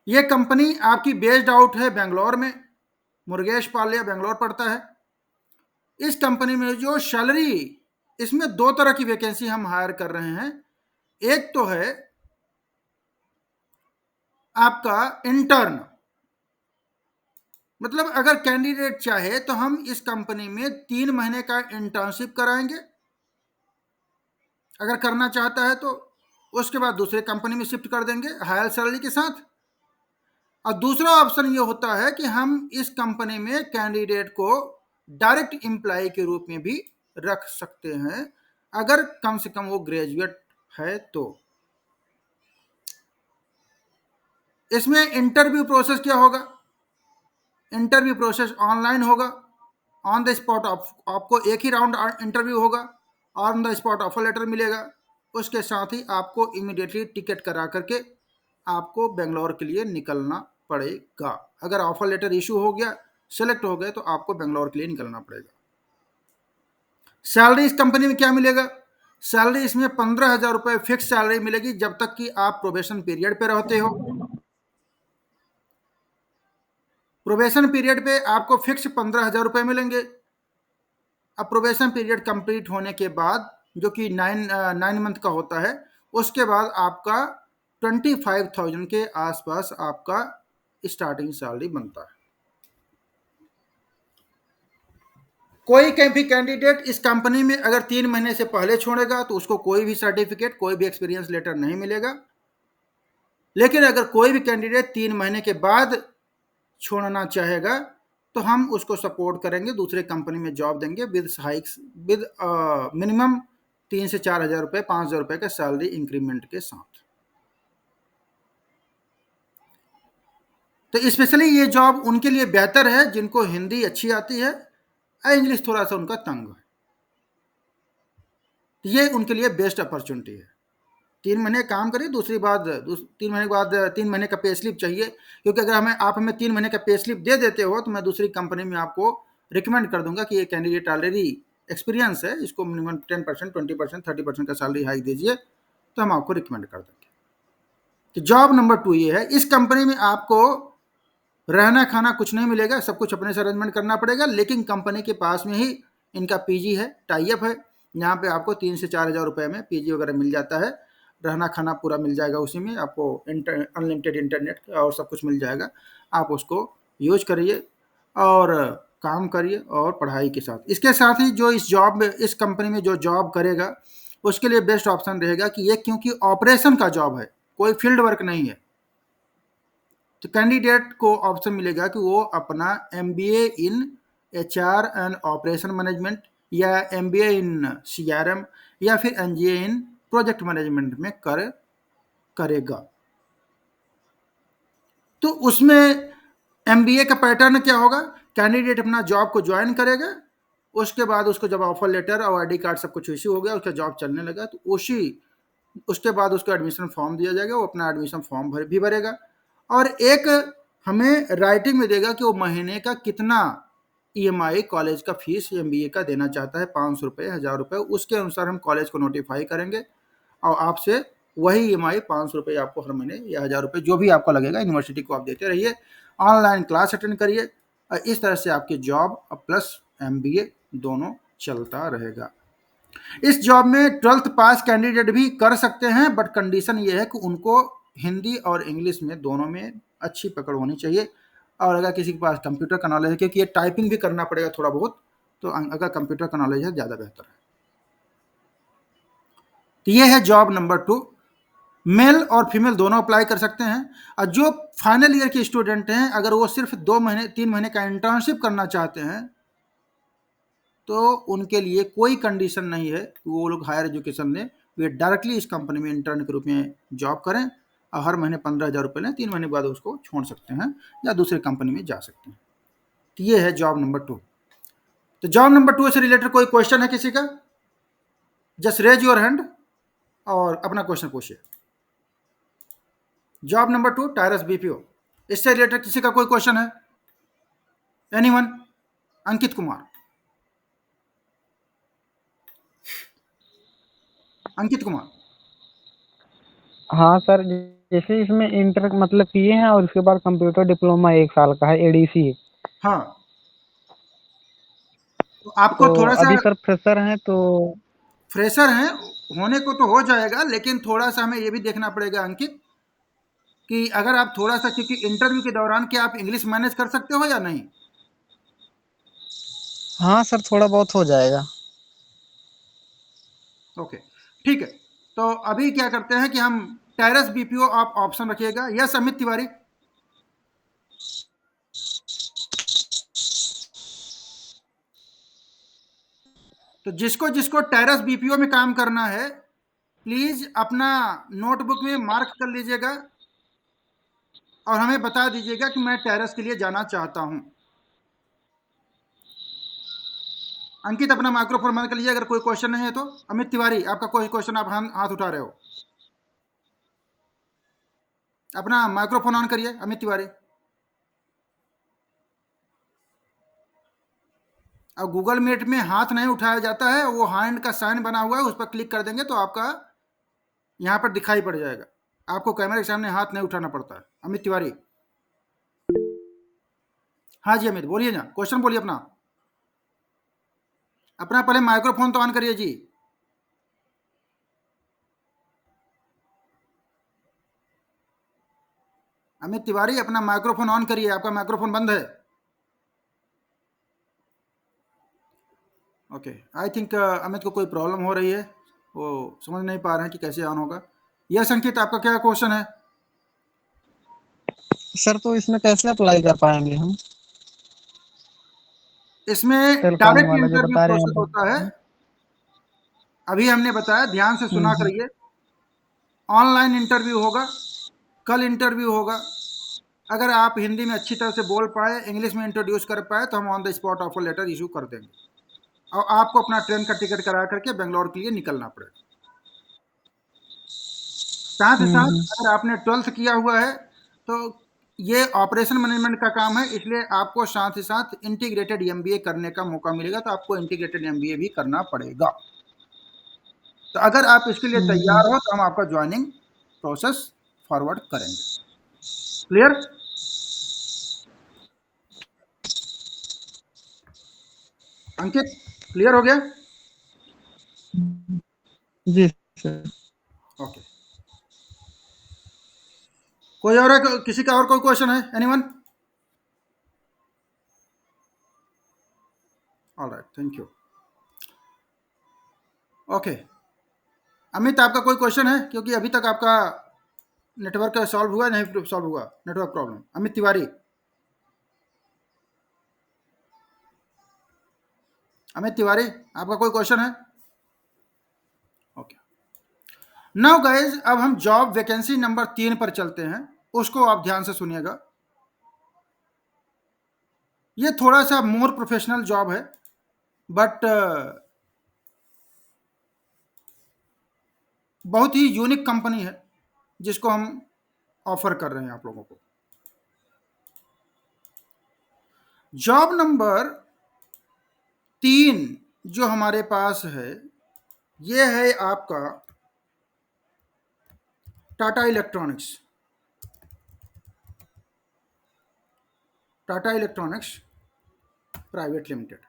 ये कंपनी आपकी बेस्ड आउट है बेंगलोर में, मुरुगेश पाल्या बेंगलोर पड़ता है। इस कंपनी में जो सैलरी, इसमें 2 तरह की वैकेंसी हम हायर कर रहे हैं। एक तो है आपका इंटर्न, मतलब अगर कैंडिडेट चाहे तो हम इस कंपनी में 3 महीने का इंटर्नशिप कराएंगे, अगर करना चाहता है तो। उसके बाद दूसरे कंपनी में शिफ्ट कर देंगे हायर सैलरी के साथ। और दूसरा ऑप्शन ये होता है कि हम इस कंपनी में कैंडिडेट को डायरेक्ट एम्प्लॉय के रूप में भी रख सकते हैं, अगर कम से कम वो ग्रेजुएट है तो। इसमें इंटरव्यू प्रोसेस क्या होगा? इंटरव्यू प्रोसेस ऑनलाइन होगा, ऑन द स्पॉट। आपको एक ही राउंड इंटरव्यू होगा, on the spot offer letter मिलेगा। उसके साथ ही आपको इमीडिएटली टिकट करा करके आपको बेंगलोर के लिए निकलना पड़ेगा। अगर ऑफर लेटर इशू हो गया, सेलेक्ट हो गए, तो आपको बेंगलोर के लिए निकलना पड़ेगा। सैलरी इस कंपनी में क्या मिलेगा? सैलरी इसमें 15,000 रुपये फिक्स सैलरी मिलेगी जब तक कि आप प्रोबेशन पीरियड पे रहते हो। प्रोबेशन पीरियड पे आपको फिक्स 15,000 रुपये मिलेंगे। अब प्रोबेशन पीरियड कंप्लीट होने के बाद, जो कि 9 मंथ का होता है, उसके बाद आपका 25,000 के आसपास आपका स्टार्टिंग सैलरी बनता है। कोई भी कैंडिडेट इस कंपनी में अगर 3 महीने से पहले छोड़ेगा तो उसको कोई भी सर्टिफिकेट, कोई भी एक्सपीरियंस लेटर नहीं मिलेगा। लेकिन अगर कोई भी कैंडिडेट 3 महीने के बाद छोड़ना चाहेगा तो हम उसको सपोर्ट करेंगे, दूसरे कंपनी में जॉब देंगे विद हाइक्स, विद मिनिमम 3 से 4,000 रुपये, 5,000 रुपये का सैलरी इंक्रीमेंट के साथ। तो स्पेशली ये जॉब उनके लिए बेहतर है जिनको हिंदी अच्छी आती है, इंग्लिश थोड़ा सा उनका तंग है। ये उनके लिए बेस्ट अपॉर्चुनिटी है। 3 महीने काम करिए, दूसरी बात 3 महीने के बाद 3 महीने का पे स्लिप चाहिए, क्योंकि अगर आप हमें 3 महीने का पे स्लिप दे देते हो तो मैं दूसरी कंपनी में आपको रिकमेंड कर दूंगा कि ये कैंडिडेट ऑलरेडी एक्सपीरियंस है, इसको मिनिमम 10%, 20%, 30% का सैलरी हाइक दीजिए, तो हम आपको रिकमेंड कर देंगे। तो जॉब नंबर 2 ये है, इस कंपनी में आपको रहना खाना कुछ नहीं मिलेगा, सब कुछ अपने से अरेंजमेंट करना पड़ेगा, लेकिन कंपनी के पास में ही इनका पीजी है, टाई अप है, यहाँ पे आपको 3 से 4 हज़ार रुपये में पीजी वगैरह मिल जाता है, रहना खाना पूरा मिल जाएगा उसी में, आपको अनलिमिटेड इंटरनेट और सब कुछ मिल जाएगा, आप उसको यूज करिए और काम करिए और पढ़ाई के साथ। इसके साथ ही जो इस जॉब में, इस कंपनी में जो जॉब करेगा उसके लिए बेस्ट ऑप्शन रहेगा कि ये, क्योंकि ऑपरेशन का जॉब है, कोई फील्ड वर्क नहीं है, तो कैंडिडेट को ऑप्शन मिलेगा कि वो अपना MBA in HR and operation management या MBA इन CRM या फिर MBA इन प्रोजेक्ट मैनेजमेंट में करेगा। तो उसमें MBA का पैटर्न क्या होगा, कैंडिडेट अपना जॉब को ज्वाइन करेगा, उसके बाद उसको जब ऑफर लेटर और ID कार्ड सब कुछ इश्यू हो गया, उसका जॉब चलने लगा, तो उसके बाद उसको एडमिशन फॉर्म दिया जाएगा, वो अपना एडमिशन फॉर्म भी भरेगा और एक हमें राइटिंग में देगा कि वो महीने का कितना EMI कॉलेज का फीस MBA का देना चाहता है, 500 रुपये, 1000 रुपये, उसके अनुसार हम कॉलेज को नोटिफाई करेंगे और आपसे वही EMI 500 रुपये आपको हर महीने या 1000 रुपये जो भी आपको लगेगा, यूनिवर्सिटी को आप देते रहिए, ऑनलाइन क्लास अटेंड करिए, और इस तरह से आपकी जॉब प्लस MBA दोनों चलता रहेगा। इस जॉब में 12th पास कैंडिडेट भी कर सकते हैं, बट कंडीशन ये है कि उनको हिंदी और इंग्लिश में दोनों में अच्छी पकड़ होनी चाहिए, और अगर किसी के पास कंप्यूटर का नॉलेज है, क्योंकि ये टाइपिंग भी करना पड़ेगा थोड़ा बहुत, तो अगर कंप्यूटर का नॉलेज है ज़्यादा बेहतर है। तो ये है जॉब नंबर 2, मेल और फीमेल दोनों अप्लाई कर सकते हैं। और जो फाइनल ईयर के स्टूडेंट हैं, अगर वो सिर्फ 3 महीने का इंटर्नशिप करना चाहते हैं तो उनके लिए कोई कंडीशन नहीं है कि वो लोग हायर एजुकेशन लें, वे डायरेक्टली इस कंपनी में इंटर्न के रूप में जॉब करें और हर महीने 15,000 रुपये लें, 3 महीने बाद उसको छोड़ सकते हैं या दूसरे कंपनी में जा सकते हैं। तो ये है जॉब नंबर 2। तो जॉब नंबर 2 से रिलेटेड कोई क्वेश्चन है किसी का? जस्ट रेज योर हैंड और अपना क्वेश्चन पूछिए। जॉब नंबर 2 टायरस BPO, इससे रिलेटेड किसी का कोई क्वेश्चन है? एनीवन? अंकित कुमार। अंकित कुमार। हाँ सर, जैसे इसमें इंटर मतलब किए हैं और उसके बाद कंप्यूटर डिप्लोमा 1 साल का है, ADC है। हाँ, तो आपको तो थोड़ा सा अभी सर फ्रेशर हैं, तो फ्रेशर हैं, होने को तो हो जाएगा, लेकिन थोड़ा सा हमें ये भी देखना पड़ेगा अंकित कि अगर आप थोड़ा सा, क्योंकि इंटरव्यू के दौरान क्या आप इंग्लिश मैनेज कर सकते हो या नहीं? हाँ सर, थोड़ा बहुत हो जाएगा। ओके, ठीक है। तो अभी क्या करते हैं कि हम टायरस BPO आप ऑप्शन रखिएगा। यस अमित तिवारी। तो जिसको जिसको टायरस BPO में काम करना है, प्लीज अपना नोटबुक में मार्क कर लीजिएगा और हमें बता दीजिएगा कि मैं टायरस के लिए जाना चाहता हूं। अंकित अपना माइक्रोफोन बंद कर लीजिए अगर कोई क्वेश्चन नहीं है तो। अमित तिवारी, आपका कोई क्वेश्चन, आप हाथ उठा रहे हो, अपना माइक्रोफोन ऑन करिए अमित तिवारी। अब गूगल मीट में हाथ नहीं उठाया जाता है, वो हैंड का साइन बना हुआ है, उस पर क्लिक कर देंगे तो आपका यहाँ पर दिखाई पड़ जाएगा, आपको कैमरे के सामने हाथ नहीं उठाना पड़ता है। अमित तिवारी। हाँ जी अमित, बोलिए ना, क्वेश्चन बोलिए अपना। अपना पहले माइक्रोफोन तो ऑन करिए जी। अमित तिवारी, अपना माइक्रोफोन ऑन करिए, आपका माइक्रोफोन बंद है। ओके, आई थिंक अमित को कोई प्रॉब्लम हो रही है, वो समझ नहीं पा रहे हैं कि कैसे ऑन होगा। यस अंकित, आपका क्या क्वेश्चन है? सर तो इसमें कैसे अप्लाई कर पाएंगे हम? इसमें टेलीकॉलिंग डायरेक्ट वाला जो इंटरव्यू बता रहे प्रोसेस हैं होता है, अभी हमने बताया, ध्यान से सुना हम्म। करिए। ऑनलाइन इंटरव्यू होगा, कल इंटरव्यू होगा। अगर आप हिंदी में अच्छी तरह से बोल पाए, इंग्लिश में इंट्रोड्यूस कर पाए, तो हम on the spot offer letter issue कर देंगे और आपको अपना ट्रेन का टिकट करा करके बेंगलोर के लिए निकलना पड़ेगा। साथ ही साथ अगर आपने 12th किया हुआ है तो ये ऑपरेशन मैनेजमेंट का काम है, इसलिए आपको साथ ही साथ इंटीग्रेटेड एमबीए करने का मौका मिलेगा, तो आपको इंटीग्रेटेड एमबीए भी करना पड़ेगा। तो अगर आप इसके लिए तैयार हो तो हम आपका ज्वाइनिंग प्रोसेस फॉरवर्ड करेंगे। क्लियर? अंकित, क्लियर हो गया? जी सर। ओके, कोई और है? किसी का और कोई क्वेश्चन है? Anyone? Alright, thank you. Okay, Amit, आपका कोई क्वेश्चन है? क्योंकि अभी तक आपका नेटवर्क सॉल्व हुआ नहीं, सॉल्व हुआ नेटवर्क प्रॉब्लम। अमित तिवारी, अमित तिवारी, आपका कोई क्वेश्चन है? ओके, नाउ गाइज, अब हम जॉब वैकेंसी नंबर 3 पर चलते हैं, उसको आप ध्यान से सुनिएगा। ये थोड़ा सा मोर प्रोफेशनल जॉब है, बट बहुत ही यूनिक कंपनी है जिसको हम ऑफर कर रहे हैं आप लोगों को। जॉब नंबर 3 जो हमारे पास है, ये है आपका Tata electronics. Tata electronics private limited.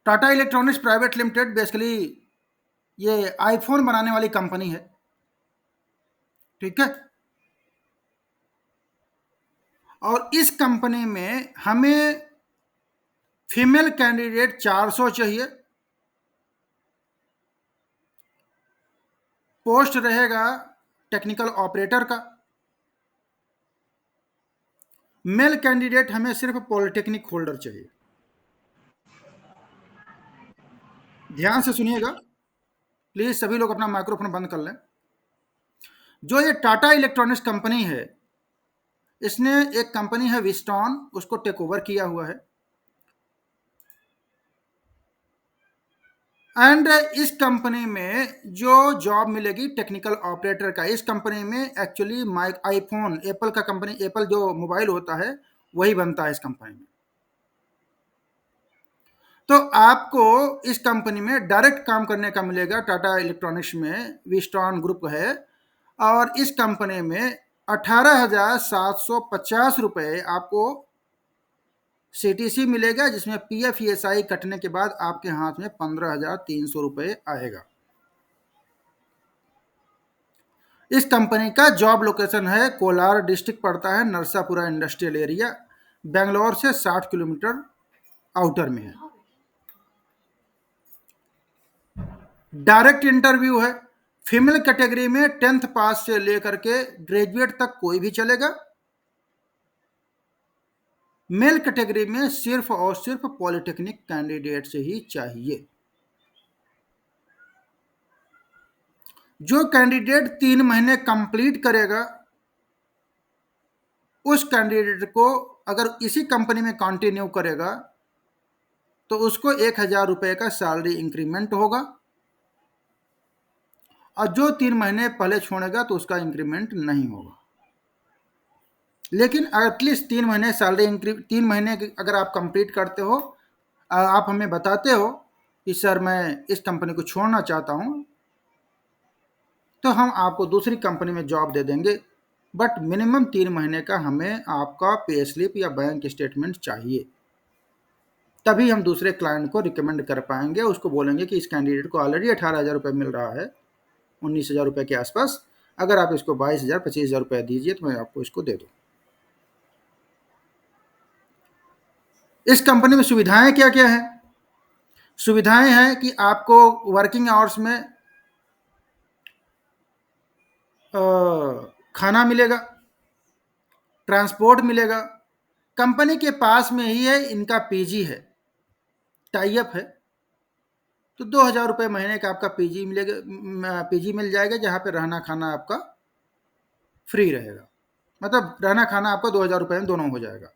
Tata electronics private limited basically ये आईफोन बनाने वाली कंपनी है, ठीक है। और इस कंपनी में हमें फीमेल कैंडिडेट 400 चाहिए। पोस्ट रहेगा टेक्निकल ऑपरेटर का। मेल कैंडिडेट हमें सिर्फ पॉलिटेक्निक होल्डर चाहिए। ध्यान से सुनिएगा प्लीज, सभी लोग अपना माइक्रोफोन बंद कर लें। जो ये टाटा इलेक्ट्रॉनिक्स कंपनी है, इसने एक कंपनी है विस्टॉन, उसको टेक ओवर किया हुआ है। एंड इस कंपनी में जो जॉब मिलेगी टेक्निकल ऑपरेटर का, इस कंपनी में एक्चुअली आईफोन, एप्पल का कंपनी, एप्पल जो मोबाइल होता है वही बनता है इस कंपनी में। तो आपको इस कंपनी में डायरेक्ट काम करने का मिलेगा। टाटा इलेक्ट्रॉनिक्स में विस्टॉन ग्रुप है, और इस कंपनी में 18,750 रुपये आपको सीटीसी मिलेगा, जिसमें पीएफ ईएसआई कटने के बाद आपके हाथ में 15,300 रुपये आएगा। इस कंपनी का जॉब लोकेशन है कोलार डिस्ट्रिक्ट पड़ता है, नरसापुरा इंडस्ट्रियल एरिया, बेंगलोर से 60 किलोमीटर आउटर में है। डायरेक्ट इंटरव्यू है। फीमेल कैटेगरी में 10th पास से लेकर के ग्रेजुएट तक कोई भी चलेगा। मेल कैटेगरी में सिर्फ और सिर्फ पॉलिटेक्निक कैंडिडेट से ही चाहिए। जो कैंडिडेट 3 महीने कंप्लीट करेगा, उस कैंडिडेट को अगर इसी कंपनी में कंटिन्यू करेगा तो उसको 1,000 रुपये का सैलरी इंक्रीमेंट होगा, और जो 3 महीने पहले छोड़ेगा तो उसका इंक्रीमेंट नहीं होगा। लेकिन एटलीस्ट 3 महीने सैलरी 3 महीने अगर आप कंप्लीट करते हो, आप हमें बताते हो कि सर मैं इस कंपनी को छोड़ना चाहता हूं, तो हम आपको दूसरी कंपनी में जॉब दे देंगे। बट मिनिमम 3 महीने का हमें आपका पे स्लिप या बैंक स्टेटमेंट चाहिए, तभी हम दूसरे क्लाइंट को रिकमेंड कर पाएंगे। उसको बोलेंगे कि इस कैंडिडेट को ऑलरेडी 18,000 रुपये मिल रहा है, 19,000 रुपये के आसपास, अगर आप इसको 22,000 25,000 रुपये दीजिए तो मैं आपको इसको दे दूँ। इस कंपनी में सुविधाएं क्या क्या हैं? सुविधाएं हैं कि आपको वर्किंग आवर्स में खाना मिलेगा, ट्रांसपोर्ट मिलेगा। कंपनी के पास में ही है इनका पीजी है, टाई अप है, तो 2,000 रुपये महीने का आपका पीजी मिलेगा, पीजी मिल जाएगा, जहाँ पे रहना खाना आपका फ्री रहेगा। मतलब रहना खाना आपका 2,000 रुपये में दोनों हो जाएगा।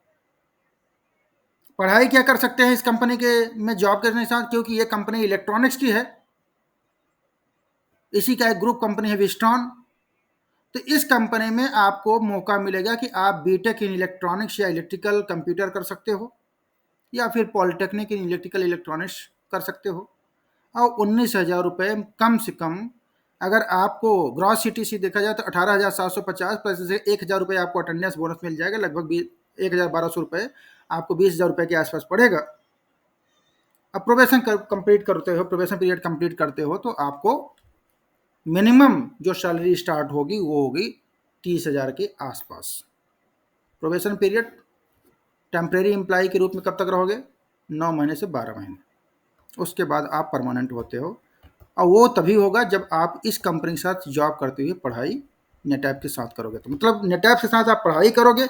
पढ़ाई क्या कर सकते हैं इस कंपनी के में जॉब करने के साथ, क्योंकि ये कंपनी इलेक्ट्रॉनिक्स की है, इसी का एक ग्रुप कंपनी है विस्टॉन। तो इस कंपनी में आपको मौका मिलेगा कि आप बीटेक इन इलेक्ट्रॉनिक्स या इलेक्ट्रिकल कंप्यूटर कर सकते हो, या फिर पॉलिटेक्निक इन इलेक्ट्रिकल इलेक्ट्रॉनिक्स कर सकते हो। और 19,000 रुपये कम से कम, अगर आपको ग्रॉस सीटीसी देखा जाए तो 18,750 प्लस से 1,000 रुपये आपको अटेंडेंस बोनस मिल जाएगा, लगभग 1,1200 रुपये आपको 20,000 रुपये के आसपास पड़ेगा। अब प्रोबेशन कंप्लीट करते हो, प्रोबेशन पीरियड कंप्लीट करते हो तो आपको मिनिमम जो सैलरी स्टार्ट होगी वो होगी 30,000 के आसपास। प्रोबेशन पीरियड टेम्परेरी एम्प्लॉय के रूप में कब तक रहोगे? 9 महीने से 12 महीने। उसके बाद आप परमानेंट होते हो, और वो तभी होगा जब आप इस कंपनी के साथ जॉब करते हुए पढ़ाई नेटैप के साथ करोगे। तो मतलब नेटैप के साथ आप पढ़ाई करोगे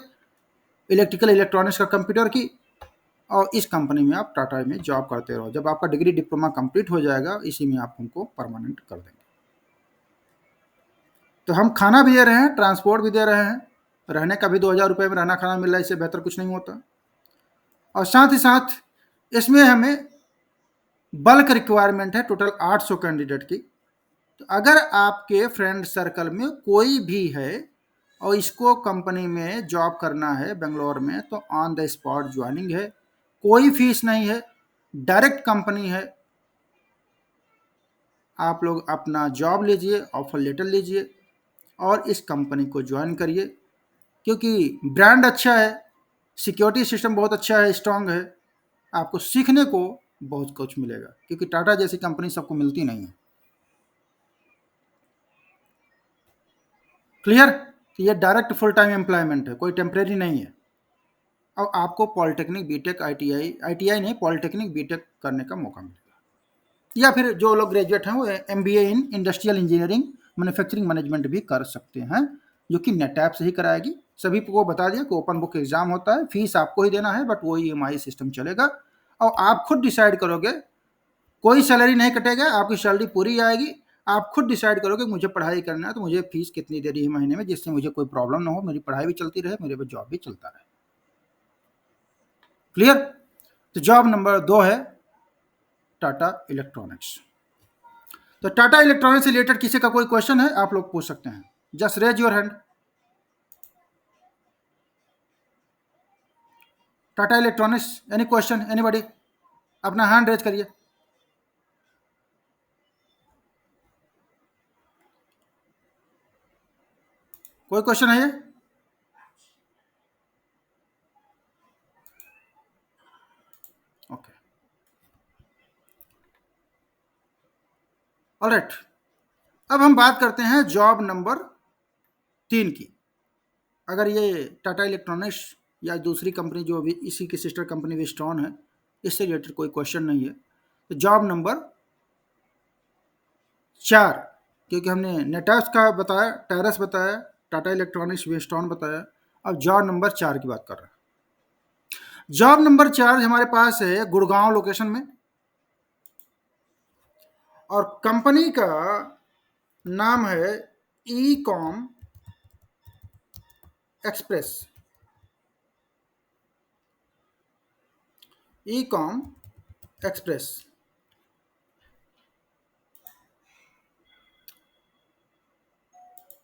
इलेक्ट्रिकल इलेक्ट्रॉनिक्स का कंप्यूटर की, और इस कंपनी में आप टाटा में जॉब करते रहो। जब आपका डिग्री डिप्लोमा कंप्लीट हो जाएगा, इसी में आप हमको परमानेंट कर देंगे। तो हम खाना भी दे रहे हैं, ट्रांसपोर्ट भी दे रहे हैं, रहने का भी 2,000 रुपये में रहना खाना मिल रहा है, इससे बेहतर कुछ नहीं होता। और साथ ही साथ इसमें हमें बल्क रिक्वायरमेंट है टोटल 800 कैंडिडेट की। तो अगर आपके फ्रेंड सर्कल में कोई भी है और इसको कंपनी में जॉब करना है बेंगलोर में, तो ऑन द स्पॉट ज्वाइनिंग है, कोई फीस नहीं है, डायरेक्ट कंपनी है। आप लोग अपना जॉब लीजिए, ऑफर लेटर लीजिए और इस कंपनी को ज्वाइन करिए, क्योंकि ब्रांड अच्छा है, सिक्योरिटी सिस्टम बहुत अच्छा है, स्ट्रांग है, आपको सीखने को बहुत कुछ मिलेगा, क्योंकि टाटा जैसी कंपनी सबको मिलती नहीं है। क्लियर? तो ये डायरेक्ट फुल टाइम एम्प्लॉयमेंट है, कोई टेम्परेरी नहीं है। अब आपको पॉलिटेक्निक बीटेक आईटीआई नहीं, पॉलिटेक्निक बीटेक करने का मौका मिलेगा, या फिर जो लोग ग्रेजुएट हैं वो MBA in industrial engineering manufacturing management भी कर सकते हैं, जो कि नेटैप से ही कराएगी। सभी को बता दिया कि ओपन बुक एग्जाम होता है, फीस आपको ही देना है, बट वो ईएमआई सिस्टम चलेगा और आप खुद डिसाइड करोगे, कोई सैलरी नहीं कटेगा, आपकी सैलरी पूरी आएगी। आप खुद डिसाइड करोगे मुझे पढ़ाई करना है तो मुझे फीस कितनी दे रही है महीने में, जिससे मुझे कोई प्रॉब्लम ना हो, मेरी पढ़ाई भी चलती रहे, मेरे पे जॉब भी चलता रहे। क्लियर? तो जॉब नंबर 2 है टाटा इलेक्ट्रॉनिक्स। तो टाटा इलेक्ट्रॉनिक्स से रिलेटेड किसी का कोई क्वेश्चन है, आप लोग पूछ सकते हैं, just raise your hand. Tata electronics, any question, anybody? अपना हैंड रेज करिए। कोई क्वेश्चन है ये? Okay, all right. अब हम बात करते हैं जॉब नंबर 3 की। अगर ये टाटा इलेक्ट्रॉनिक्स या दूसरी कंपनी जो इसी की सिस्टर कंपनी विस्टॉन है, इससे रिलेटेड कोई क्वेश्चन नहीं है। तो जॉब नंबर 4, क्योंकि हमने नेटैप्स का बताया, टेरस बताया, टाटा इलेक्ट्रॉनिक्स विस्टॉन बताया, अब जॉब नंबर 4 की बात कर रहे हैं। जॉब नंबर 4 हमारे पास है गुड़गांव लोकेशन में, और कंपनी का नाम है ई कॉम एक्सप्रेस। ई कॉम एक्सप्रेस।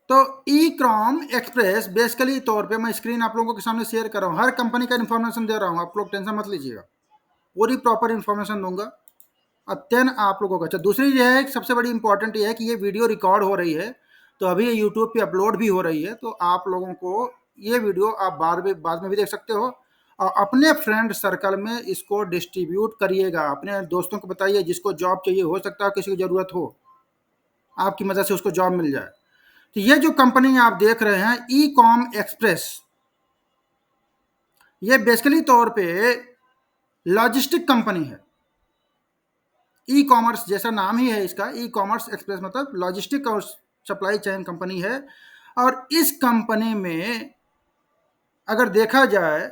तो ई कॉम एक्सप्रेस बेसिकली तौर पे, मैं स्क्रीन आप लोगों के सामने शेयर कर रहा हूँ, हर कंपनी का इन्फॉर्मेशन दे रहा हूँ, आप लोग टेंशन मत लीजिएगा, पूरी प्रॉपर इन्फॉर्मेशन दूंगा। अब देन आप लोगों का अच्छा, दूसरी ये है, सबसे बड़ी इंपॉर्टेंट ये है कि ये वीडियो रिकॉर्ड हो रही है, तो अभी ये यूट्यूब पे अपलोड भी हो रही है, तो आप लोगों को ये वीडियो आप बाद में भी देख सकते हो, और अपने फ्रेंड सर्कल में इसको डिस्ट्रीब्यूट करिएगा, अपने दोस्तों को बताइए, जिसको जॉब चाहिए, हो सकता है किसी को ज़रूरत हो, आपकी मदद से उसको जॉब मिल जाए। तो ये जो कंपनी आप देख रहे हैं ई कॉम एक्सप्रेस, ये बेसिकली तौर पे लॉजिस्टिक कंपनी है। ई कॉमर्स जैसा नाम ही है इसका, ई कॉमर्स एक्सप्रेस मतलब लॉजिस्टिक और सप्लाई चेन कंपनी है। और इस कंपनी में अगर देखा जाए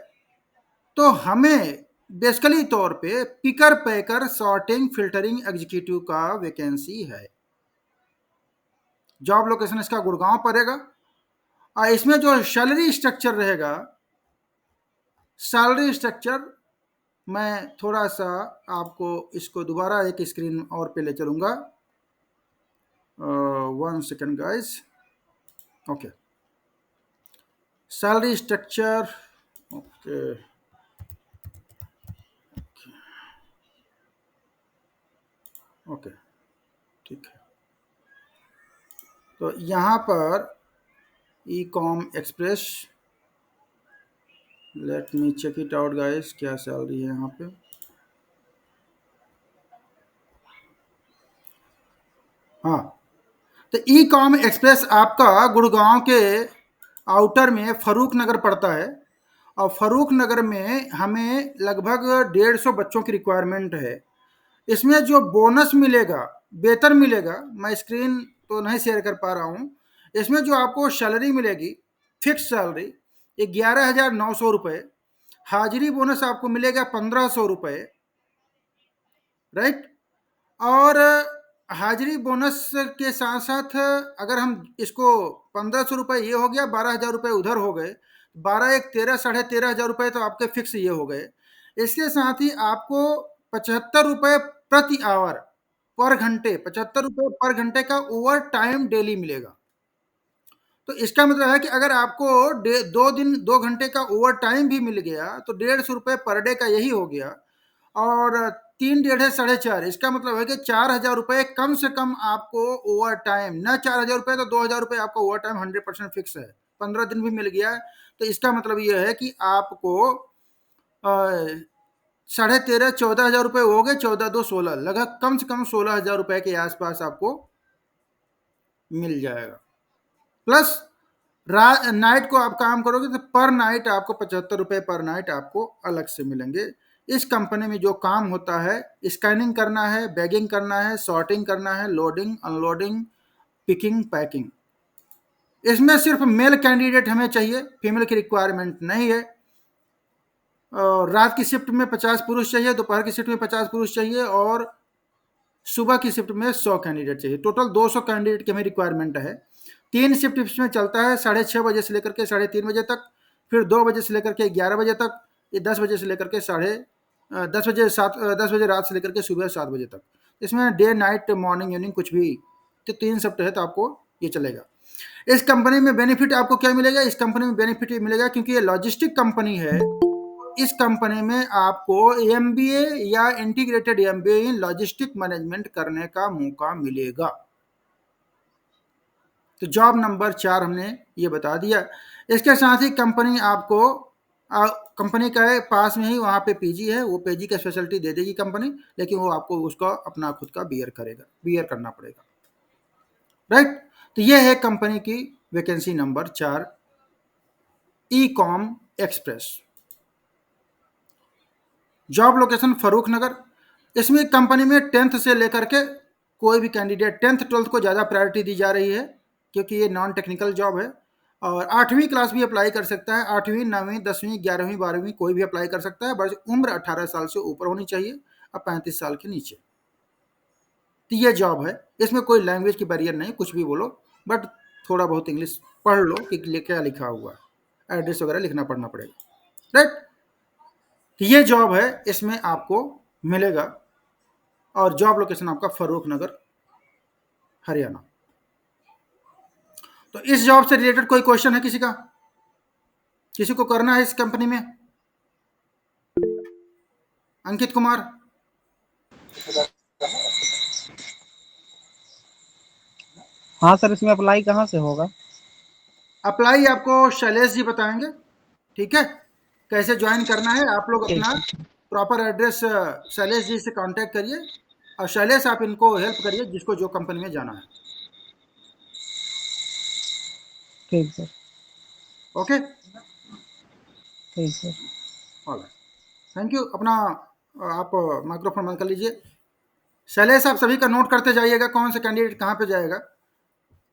तो हमें बेसिकली तौर पे picker packer sorting filtering executive का वैकेंसी है। जॉब लोकेशन इसका गुड़गांव पड़ेगा, और इसमें जो सैलरी स्ट्रक्चर रहेगा, सैलरी स्ट्रक्चर मैं थोड़ा सा आपको इसको दोबारा एक स्क्रीन और पे ले चलूँगा। 1 second guys. Okay, salary structure. Okay, okay ठीक है। तो यहाँ पर e com express, let me check it out guys, क्या सैलरी है यहाँ पे। हाँ, तो ई कॉम एक्सप्रेस आपका गुड़गांव के आउटर में फरूख नगर पड़ता है, और फरूख नगर में हमें लगभग 150 बच्चों की रिक्वायरमेंट है। इसमें जो बोनस मिलेगा, वेतन मिलेगा, मैं स्क्रीन तो नहीं शेयर कर पा रहा हूँ। इसमें जो आपको सैलरी मिलेगी, फिक्स सैलरी 11,900 रुपये, हाजिरी बोनस आपको मिलेगा 1,500 रुपये, राइट। और हाजिरी बोनस के साथ साथ अगर हम इसको 1,500 रुपये ये हो गया, 12,000 रुपये उधर हो गए, 12 एक 13, 13,500 रुपये तो आपके फिक्स ये हो गए। इसके साथ ही आपको 75 रुपये प्रति आवर पर घंटे, 75 रुपये पर घंटे का ओवर टाइम डेली मिलेगा। तो इसका मतलब है कि अगर आपको 2 घंटे का ओवर टाइम भी मिल गया तो 150 रुपये पर डे का यही हो गया, और 3 डेढ़ है 4.5, इसका मतलब है कि 4,000 रुपये कम से कम आपको ओवर टाइम, न 4,000 रुपये तो 2,000 रुपये आपका ओवर टाइम 100% फिक्स है। 15 दिन भी मिल गया तो इसका मतलब ये है कि आपको 13,500 14,000 रुपये हो गए, 14 2 16, लगभग कम से कम 16,000 रुपये के आसपास आपको मिल जाएगा। प्लस नाइट को आप काम करोगे तो पर नाइट आपको 75 रुपये पर नाइट आपको अलग से मिलेंगे। इस कंपनी में जो काम होता है, स्कैनिंग करना है, बैगिंग करना है, सॉर्टिंग करना है, लोडिंग अनलोडिंग, पिकिंग पैकिंग। इसमें सिर्फ मेल कैंडिडेट हमें चाहिए, फीमेल की रिक्वायरमेंट नहीं है। और रात की शिफ्ट में 50 पुरुष चाहिए, दोपहर की शिफ्ट में 50 पुरुष चाहिए, और सुबह की शिफ्ट में 100 कैंडिडेट चाहिए। टोटल 200 कैंडिडेट की हमें रिक्वायरमेंट है। 3 शिफ्ट इसमें चलता है, 6:30 बजे से लेकर के 3:30 बजे तक, फिर 2 बजे से लेकर के 11 बजे तक, ये 10 बजे से लेकर के 10 बजे रात से लेकर के सुबह 7 बजे तक। इसमें डे नाइट मॉर्निंग इवनिंग कुछ भी, तो 3 शिफ्ट है तो आपको ये चलेगा। इस कंपनी में बेनिफिट आपको क्या मिलेगा? इस कंपनी में बेनिफिट ये मिलेगा क्योंकि ये लॉजिस्टिक कंपनी है, इस कंपनी में आपको एमबीए या integrated MBA in logistic management करने का मौका मिलेगा। तो जॉब नंबर 4 हमने ये बता दिया। इसके साथ ही कंपनी आपको कंपनी के पास में ही वहाँ पे पीजी है, वो पीजी का स्पेशलिटी दे देगी कंपनी, लेकिन वो आपको उसका अपना खुद का बियर करना पड़ेगा, राइट। तो ये है कंपनी की वैकेंसी नंबर 4, ई com express. Job location Farrukh नगर। इसमें कंपनी में 10th से लेकर के कोई भी कैंडिडेट, 10th 12th को ज़्यादा प्रायोरिटी दी जा रही है क्योंकि ये नॉन टेक्निकल जॉब है। और 8वीं क्लास भी अप्लाई कर सकता है, 8वीं 9वीं 10वीं 11वीं 12वीं कोई भी अप्लाई कर सकता है, बस उम्र 18 साल से ऊपर होनी चाहिए और 35 साल के नीचे। तो ये जॉब है, इसमें कोई लैंग्वेज की बैरियर नहीं, कुछ भी बोलो, बट थोड़ा बहुत इंग्लिश पढ़ लो कि क्या लिखा हुआ है, एड्रेस वगैरह लिखना पढ़ना पड़ेगा, राइट। ये जॉब है, इसमें आपको मिलेगा, और जॉब लोकेशन आपका फरूख नगर हरियाणा। तो इस जॉब से रिलेटेड कोई क्वेश्चन है किसी का? किसी को करना है इस कंपनी में? अंकित कुमार। हाँ सर, इसमें अप्लाई कहाँ से होगा? अप्लाई आपको शैलेश जी बताएंगे, ठीक है, कैसे ज्वाइन करना है। आप लोग अपना प्रॉपर एड्रेस शैलेश जी से कांटेक्ट करिए, और शैलेश आप इनको हेल्प करिए जिसको जो कंपनी में जाना है। ठीक सर। ओके, ठीक sir. All right, thank you. अपना आप माइक्रोफोन बंद कर लीजिए। शैलेश आप सभी का नोट करते जाइएगा कौन से कैंडिडेट कहाँ पे जाएगा।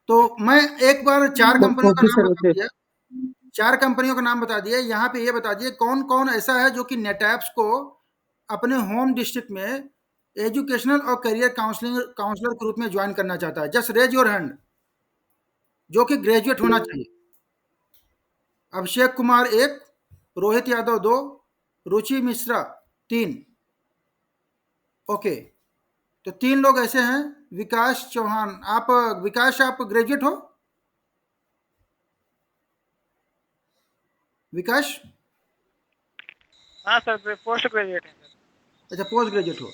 तो मैं एक बार 4 कंपनियों का नाम बता दिया, 4 कंपनियों का नाम बता दिया। यहाँ पे ये बता दिए कौन कौन ऐसा है जो कि नेटैप्स को अपने होम डिस्ट्रिक्ट में एजुकेशनल और करियर काउंसलर के रूप में ज्वाइन करना चाहता है। जस्ट रेज योर हैंड, जो कि ग्रेजुएट होना चाहिए। अभिषेक कुमार 1, रोहित यादव 2, रुचि मिश्रा 3। ओके, तो 3 लोग ऐसे हैं, विकास चौहान। आप विकास, आप ग्रेजुएट हो? विकास? हाँ सर, पोस्ट ग्रेजुएट है सर। अच्छा, पोस्ट ग्रेजुएट हो।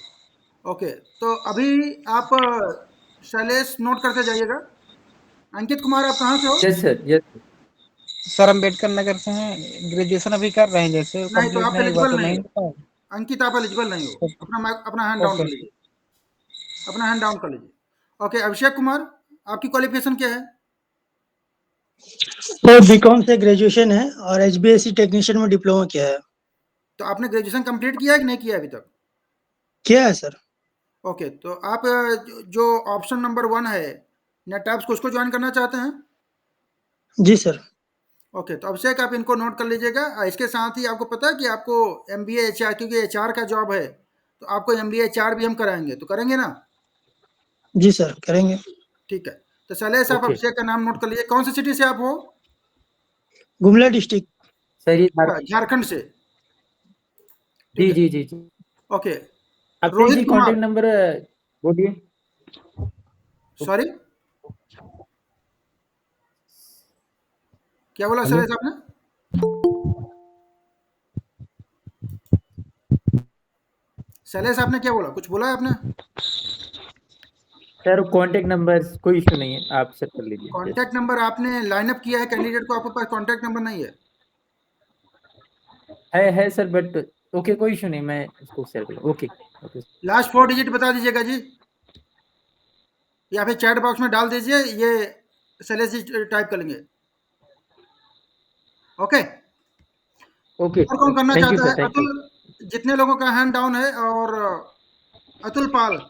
ओके, तो अभी आप शैलेश नोट करते जाइएगा। अंकित कुमार, आप कहाँ से हो? Yes sir, yes sir. Sir Ambedkar Nagar से हैं, ग्रेजुएशन अभी कर रहे हैं, जैसे नहीं, तो कंप्लीट आप नहीं हुआ एलिजिबल तो नहीं नहीं हो। होता। अंकित, आप एलिजिबल नहीं हो। अपना हैंड डाउन ओके। कर लीजिए। अपना हैंड डाउन कर लीजिए। ओके, अभिषेक कुमार, आपकी क्वालिफिकेशन क्या है? तो बीकॉम से ग्रेजुएशन है और एचबीएससी टेक्नीशियन में डिप्लोमा किया है। तो आपने ग्रेजुएशन कंप्लीट किया है कि नहीं किया अभी तक? किया है सर। ओके, तो आप जो ऑप्शन नंबर 1 है नेटैप्स को, उसको ज्वाइन करना चाहते हैं? जी सर। ओके, तो अभिषेक, आप इनको नोट कर लीजिएगा। इसके साथ ही आपको पता है कि आपको एमबीए एचआर, क्योंकि एचआर का जॉब है, तो आपको एमबीए एचआर भी हम कराएंगे, तो करेंगे ना? जी सर, करेंगे। ठीक है, तो शैलेश, आप ओके अभिषेक का नाम नोट कर लीजिए। कौन सी सिटी से आप हो? गुमला डिस्ट्रिक्ट। सर, ये झारखंड से। ठीक जी है, जी जी जी। ओके। अपने रोहित जी कुमार, कांटेक्ट नंबर बोलिए। सॉरी, क्या बोला हेलो शैलेश आपने? शैलेश, आपने क्या बोला? कुछ बोला है आपने? सर, कांटेक्ट नंबर कोई इशू नहीं है, आप सेट कर लीजिए जस्ट। कॉन्टैक्ट नंबर आपने लाइनअप किया है कैंडिडेट को, आपके पास कॉन्टैक्ट नंबर नहीं है? है सर, बट ओके, कोई इशू नहीं, मैं इसको शेयर कर लूँ। Okay okay. लास्ट 4 डिजिट बता दीजिएगा जी, या फिर चैट बॉक्स में डाल दीजिए, ये शैलेश जी टाइप कर लेंगे। ओके, ओके, और कौन करना थैंक यू चाहता सर, है? Thank you. अतुल, जितने लोगों का हैंड डाउन है, और अतुल पाल,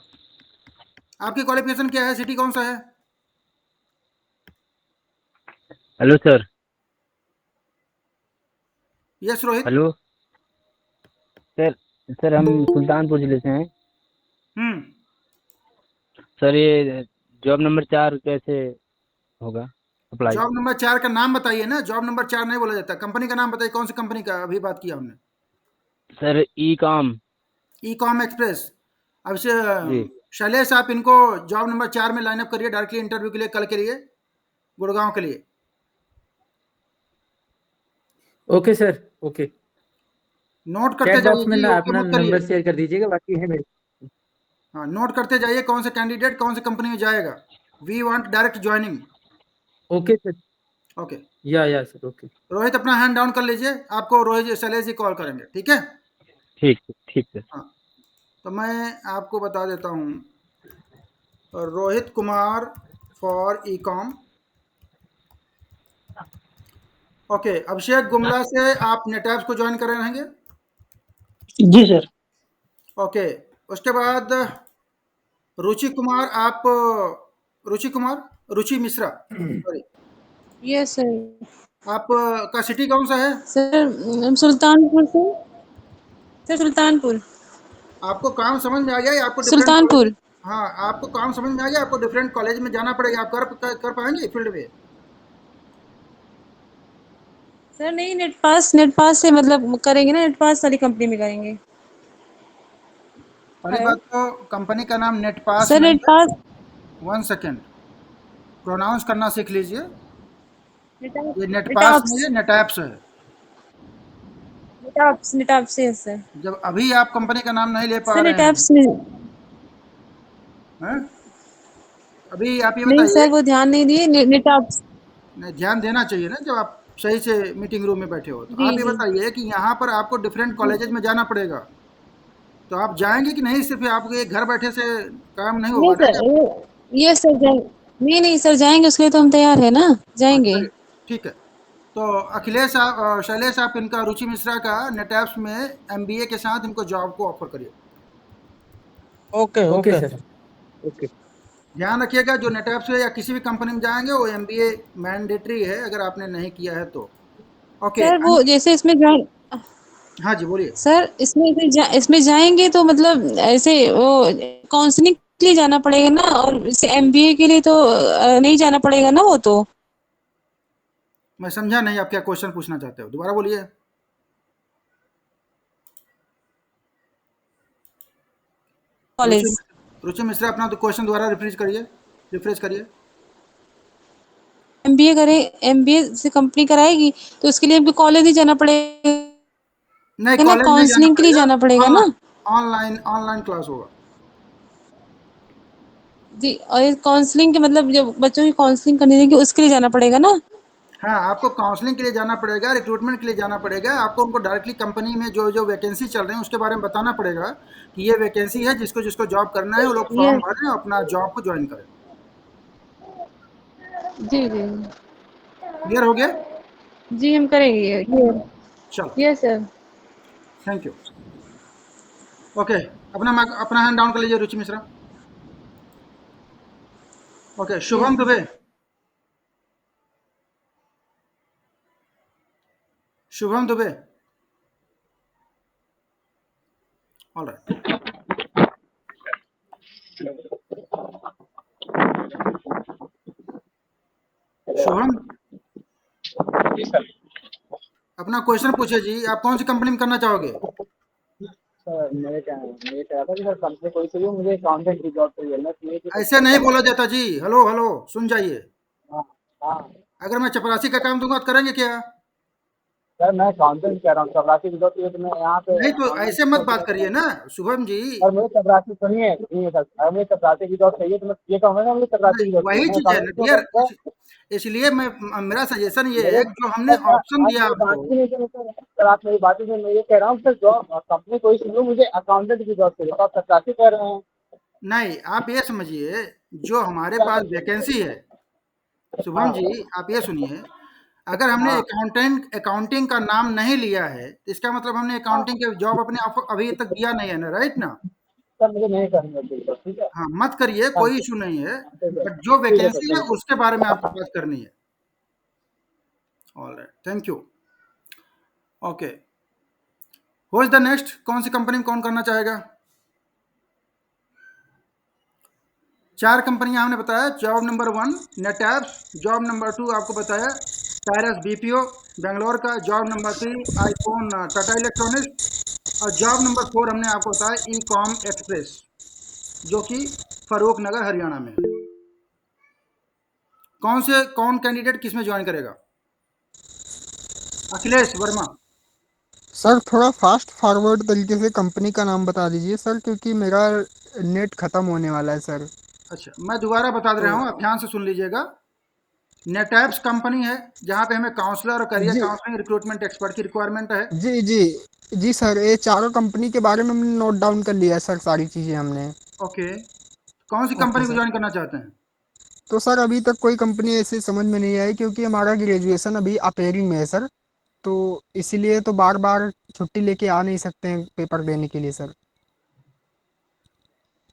आपकी क्वालिफिकेशन क्या है? सिटी कौन सा है? Hello sir. Yes Rohit. Hello sir. Sir हम सुल्तानपुर जिले से हैं। हम्म सर ये जॉब नंबर 4 कैसे होगा अप्लाई? जॉब नंबर 4 का नाम बताइए ना। जॉब नंबर 4 नहीं बोला जाता। कंपनी का नाम बताइए, कौन सी कंपनी का अभी बात किया हमने? सर ई काम। ई कॉम एक्सप्रेस। अब से जी शैलेश, आप इनको जॉब नंबर 4 में लाइनअप करिए डायरेक्टली इंटरव्यू के लिए, कल के लिए, गुड़गांव के लिए। Okay sir, okay. नोट करते चैट जाइए बॉक्स में जी, ना ओके अपना मत करिए। नंबर शेयर कर दीजिएगा, बाकी है मेरे। हाँ, नोट करते जाइए कौन सा कैंडिडेट कौन सी कंपनी में जाएगा। We want direct joining. Okay sir. Okay, yeah sir, okay. Rohit, अपना हैंड डाउन कर लीजिए। आपको रोहित शैलेश जी कॉल करेंगे, ठीक है? ठीक ठीक सर। हाँ, तो मैं आपको बता देता हूँ, Rohit Kumar for e com. Okay, Abhishek Gumla से आप नेटैप्स को ज्वाइन कर रहेंगे। जी सर। ओके, उसके बाद रुचि कुमार, आप रुचि कुमार, रुचि मिश्रा, सॉरी, यस सर। आप का सिटी कौन सा है? सर सुल्तानपुर से। सर सुल्तानपुर। आपको काम समझ में आ गया, या आपको डिफरेंट कॉलेज? सुल्तानपुर। हाँ, आपको काम समझ में आ गया, आपको डिफरेंट कॉलेज में जाना पड़ेगा। आप कर पाएंगे फील्ड में? सर नहीं, नेट पास से मतलब करेंगे ना, नेट पास वाली कंपनी में करेंगे। पहली हेलो बात तो कंपनी का नाम नेट पास सर, नहीं नेट है। पास। 1 सेकेंड, प्रोनाउंस करना सीख लीजिए। ये नेट पास नहीं नेटॉप्स। है, नेटैप्स है। नेटॉप्स यस सर। जब अभी आप कंपनी का नाम नहीं ले पा सर रहे हैं, नेटॉप्स में। हैं? अभी आप ये नहीं बताइए। सर, वो ध्यान नहीं दिए, नेटॉप्स। नहीं, ध्यान देना चाहिए ना, जब आप सही से मीटिंग रूम में बैठे हो। तो जी आप ये जी। बताइए कि यहाँ पर आपको डिफरेंट कॉलेजेस में जाना पड़ेगा, तो आप जाएंगे कि नहीं? सिर्फ आपके घर बैठे से काम नहीं नहीं होगा ना, सर, जब। यस सर जाएंगे। नहीं नहीं सर, जाएंगे, उसके लिए तो हम तैयार है ना, हाँ, जाएंगे। चलिए, ठीक है। तो अखिलेश, आप शैलेश, आप इनका, रुचि मिश्रा का नेटैप्स में एमबीए के साथ इनको जॉब को ऑफर करिए। Okay okay okay. Sir, okay. ध्यान रखिएगा, जो नेटैप्स से या किसी भी कंपनी में जाएंगे, वो एमबीए मैंडेटरी है, अगर आपने नहीं किया है तो। ओके, सर वो जैसे इसमें ज्वाइन। हाँ जी, बोलिए। सर इसमें जाएंगे तो मतलब ऐसे वो काउंसलिंग के लिए जाना पड़ेगा ना, और इसे एमबीए के लिए तो नहीं जाना पड़ेगा ना वो तो। मैं समझा नहीं, आप क्या क्वेश्चन पूछना चाहते हो? दोबारा बोलिए। रुचि कॉलेज। रुचि मिश्रा, अपना तो क्वेश्चन दोबारा रिफ्रेश करिए। एमबीए करें, एमबीए से कंपनी कराएगी तो उसके लिए हमको कॉलेज ही जाना पड़ेगा नहीं, ना, कॉलेज नहीं जाना काउंसलिंग के लिए पड़ेगा, जाना पड़ेगा ना। ऑनलाइन क्लास होगा। जी, और ये काउंसलिंग के मतलब जो बच्चों की काउंसलिंग करनी है कि उसके लिए जाना पड़ेगा ना। हाँ, आपको काउंसलिंग के लिए जाना पड़ेगा, रिक्रूटमेंट के लिए जाना पड़ेगा। आपको उनको डायरेक्टली कंपनी में जो वैकेंसी चल रहे हैं उसके बारे में बताना पड़ेगा कि ये वैकेंसी है, जिसको जिसको जॉब करना है वो लोग फॉर्म यस। भरें, अपना जॉब को ज्वाइन करें। जी जी क्लियर हो गया? जी, हम करेंगे ये। चलो, yes sir. Thank you. Okay, अपना हैंड डाउन कर लीजिए Ruchi Mishra. Okay, Shubham Dubey. Shubham Dubey, all right. Shubham, अपना क्वेश्चन पूछिए जी। आप कौन सी कंपनी में करना चाहोगे? सर मैं कह रहा था कि सर कंपनी कोई सी भी हो, मुझे अकाउंटेंट की जॉब चाहिए ना, इसलिए कि ऐसे नहीं बोला जाता जी। हेलो हेलो, सुन जाइए। हाँ हाँ अगर मैं चपरासी का काम दूंगा तो करेंगे क्या? सर, मैं अकाउंटेंट कह रहा हूँ, चपरासी की जॉब चाहिए तो मैं यहाँ पे नहीं तो ऑनलाइन ऐसे मत सोच बात रहा करिए था। ना शुभम जी। सर मुझे चपरासी सुनिए सर, अगर मुझे चपरासी की जॉब चाहिए तो मैं ये कहूँगा ना, मुझे चपरासी नहीं, की जॉब चाहिए, वही मैं चीज है ना अकाउंटेंट क्यों डियर। करूँगा? इसलिए मेरा सजेशन ये मेरे है कि जो हमने सर, ऑप्शन आप दिया मेरी बात आपको। ही नहीं सुने सर, आप मेरी बात ही सुन, मैं ये कह रहा हूँ सर, जॉब कंपनी कोई सी भी हो, मुझे अकाउंटेंट की जॉब चाहिए, तो आप चपरासी कह रहे हैं। नहीं, आप ये समझिए, जो हमारे क्या पास कर सकते वैकेंसी हैं? है, शुभम हाँ जी, आप ये सुनिए। अगर हमने हाँ अकाउंटिंग का नाम नहीं लिया है तो इसका मतलब हमने हाँ अकाउंटिंग के जॉब अपने अभी तक दिया नहीं है ना, राइट ना? सर, मुझे नहीं करनी है बिल्कुल, ठीक है। हाँ, मत करिए, हाँ कोई ठीक इशू नहीं है। है, बट जो ठीक है सर, वैकेंसी है थैंक यू। उसके बारे में आपको बात करनी है। All right, thank you. Okay, who is the next? कौन सी कंपनी में कौन करना चाहेगा? 4 कंपनियां हमने बताया। जॉब नंबर 1 नेटैप्स, जॉब नंबर 2 आपको बताया टायरस बीपीओ बैंगलोर का, job number 3 iPhone Tata electronics, और जॉब नंबर 4 हमने आपको बताया ई कॉम एक्सप्रेस, जो कि फरूख नगर हरियाणा में है। कौन कैंडिडेट किस में ज्वाइन करेगा? अखिलेश वर्मा। सर थोड़ा फास्ट फॉरवर्ड तरीके से कंपनी का नाम बता दीजिए सर, क्योंकि मेरा नेट खत्म होने वाला है सर। अच्छा, मैं दोबारा बता दे तो रहा हूँ, आप ध्यान से सुन लीजिएगा। नेटैप्स कंपनी है जहाँ पे हमें काउंसलर और करियर जी काउंसलिंग रिक्रूटमेंट एक्सपर्ट की रिक्वायरमेंट है। जी जी जी सर, ये चारों कंपनी के बारे में हमने नोट डाउन कर लिया है सर, सारी चीज़ें हमने। ओके, कौन सी ओके कंपनी को सर। ज्वाइन करना चाहते हैं? तो सर अभी तक कोई कंपनी ऐसी समझ में नहीं आई, क्योंकि हमारा ग्रेजुएशन अभी अपेयरिंग में है सर, तो इसीलिए तो बार बार छुट्टी लेके आ नहीं सकते हैं पेपर देने के लिए सर।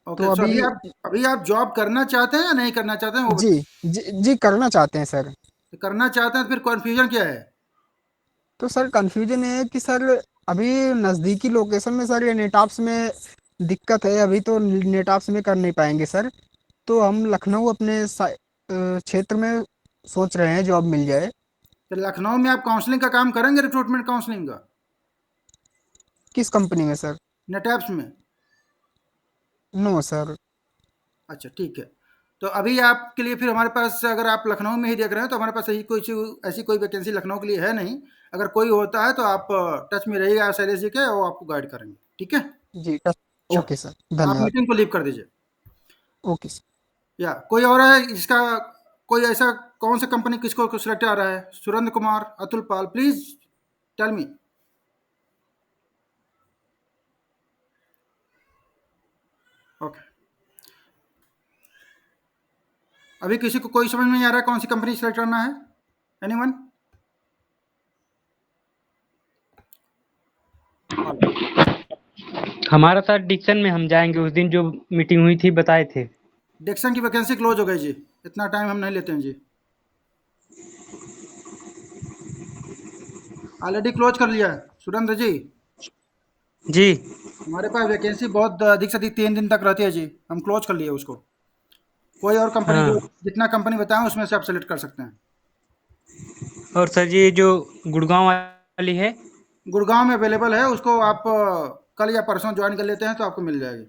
ओके, तो सो अभी अभी आप जॉब करना चाहते हैं या नहीं करना चाहते हैं वो जी बताइए। जी करना चाहते हैं सर। तो करना चाहते हैं तो फिर कन्फ्यूजन क्या है? तो सर कंफ्यूजन ये है कि सर अभी नज़दीकी लोकेशन में सर ये नेटआप्स में दिक्कत है, अभी तो नेटआप्स में कर नहीं पाएंगे सर। तो हम लखनऊ अपने क्षेत्र में सोच रहे हैं जॉब मिल जाए। तो लखनऊ में आप काउंसलिंग का काम करेंगे, रिक्रूटमेंट काउंसलिंग का? किस कंपनी में सर? नेटैप्स में? No sir. अच्छा, ठीक है। तो अभी आपके लिए फिर हमारे पास, अगर आप लखनऊ में ही देख रहे हैं तो हमारे पास ऐसी कोई वैकेंसी लखनऊ के लिए है नहीं। अगर कोई होता है तो आप टच में रहिएगा शैलेश जी के, वो आपको गाइड करेंगे, ठीक है? जी ओके सर, चलो, आप धन्यवाद। मीटिंग को लीव कर दीजिए। Okay sir. या कोई और है जिसका, कोई ऐसा, कौन सा कंपनी किसको सिलेक्ट आ रहा है? सुरेंद्र कुमार, अतुल पाल, प्लीज टेल मी। ओके, अभी किसी को कोई समझ में नहीं आ रहा है कौन सी कंपनी सिलेक्ट करना है? एनीवन? हमारा सर डिक्सन में हम जाएंगे, उस दिन जो मीटिंग हुई थी बताए थे। डिक्सन की वैकेंसी क्लोज हो गई जी, इतना टाइम हम नहीं लेते हैं जी। ऑलरेडी क्लोज कर लिया है सुरेंद्र जी। जी हमारे पास वैकेंसी बहुत अधिक से अधिक 3 दिन तक रहती है जी, हम क्लोज कर लिए उसको। कोई और कंपनी, जो हाँ। जितना कंपनी बताएं उसमें से आप सेलेक्ट कर सकते हैं। और सर ये जो गुड़गांव वाली है, गुड़गांव में अवेलेबल है, उसको आप कल या परसों ज्वाइन कर लेते हैं तो आपको मिल जाएगी।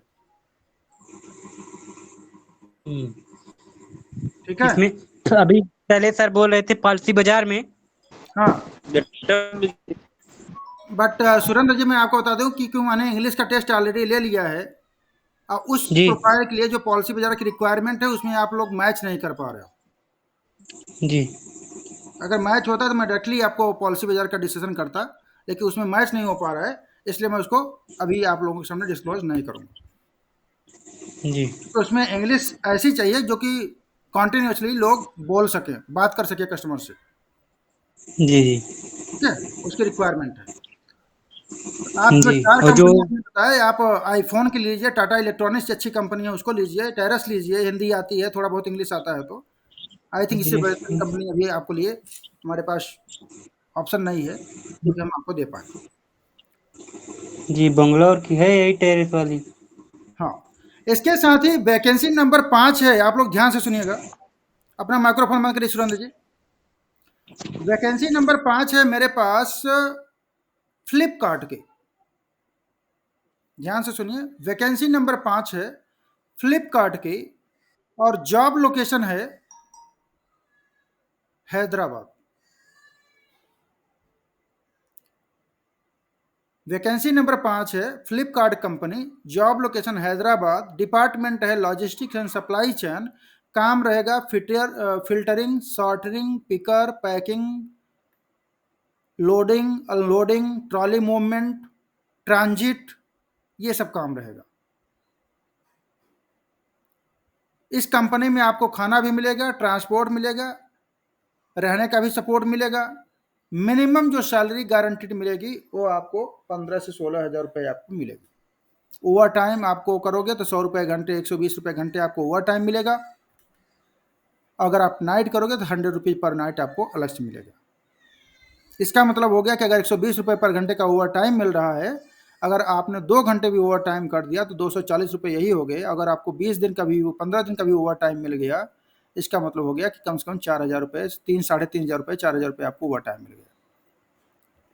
ठीक है। इसमें अभी पहले सर बोल रहे थे पॉलिसी बाजार में। हाँ, बट सुरेंद्र जी मैं आपको बता दूं कि क्यों मैंने इंग्लिश का टेस्ट ऑलरेडी ले लिया है। उस जी प्रोफाइल के लिए जो पॉलिसी बाजार की रिक्वायरमेंट है उसमें आप लोग मैच नहीं कर पा रहे हो। जी अगर मैच होता तो मैं डायरेक्टली आपको पॉलिसी बाजार का डिसीजन करता, लेकिन उसमें मैच नहीं हो पा रहा है, इसलिए मैं उसको अभी आप लोगों के सामने डिस्क्लोज नहीं करूँगा। जी तो उसमें इंग्लिश ऐसी चाहिए जो कि कॉन्टिन्यूसली लोग बोल सकें, बात कर सके कस्टमर से। जी जी ठीक है, उसकी रिक्वायरमेंट है। आप जो जी 4 और जो कंपनी आपने बताया, आप आईफोन की लीजिए, टाटा इलेक्ट्रॉनिक्स अच्छी कंपनी है उसको लीजिए, टेरेस लीजिए, हिंदी आती है, थोड़ा बहुत इंग्लिश आता है तो आई थिंक इससे बेहतरीन कंपनी अभी आपको लिए हमारे पास ऑप्शन नहीं है जो कि हम आपको दे पाए। जी बंगलौर की है यही टेरेस वाली। हाँ, इसके साथ ही वैकेंसी नंबर 5 है, आप लोग ध्यान से सुनिएगा, अपना माइक्रोफोन बंद करिए सुरेंद्र जी। वैकेंसी नंबर 5 है मेरे पास फ्लिपकार्ट के, ध्यान से सुनिए। वैकेंसी नंबर 5 है फ्लिपकार्ट की और जॉब लोकेशन है हैदराबाद। वैकेंसी नंबर 5 है Flipkart company, job location Hyderabad, department है लॉजिस्टिक्स एंड सप्लाई चेन। काम रहेगा filtering, sortering, picker, packing, loading, unloading, trolley movement, transit, ये सब काम रहेगा। इस कंपनी में आपको खाना भी मिलेगा, ट्रांसपोर्ट मिलेगा, रहने का भी सपोर्ट मिलेगा। मिनिमम जो सैलरी गारंटीड मिलेगी वो आपको 15 से 16 हज़ार रुपये आपको मिलेगी। ओवर टाइम आपको करोगे तो 100 रुपये घंटे, 120 रुपये घंटे आपको ओवर टाइम मिलेगा। अगर आप नाइट करोगे तो 100 रुपीज़ पर नाइट आपको अलग से मिलेगा। इसका मतलब हो गया कि अगर 120 रुपये पर घंटे का ओवर टाइम मिल रहा है, अगर आपने 2 घंटे भी ओवर टाइम कर दिया तो 240 रुपये यही हो गए। अगर आपको 20 दिन का भी 15 दिन का भी ओवर टाइम मिल गया, इसका मतलब हो गया कि कम से कम 4,000 रुपये, 3-3,500 रुपये, 4,000 रुपये आपको ओवर टाइम मिल गया।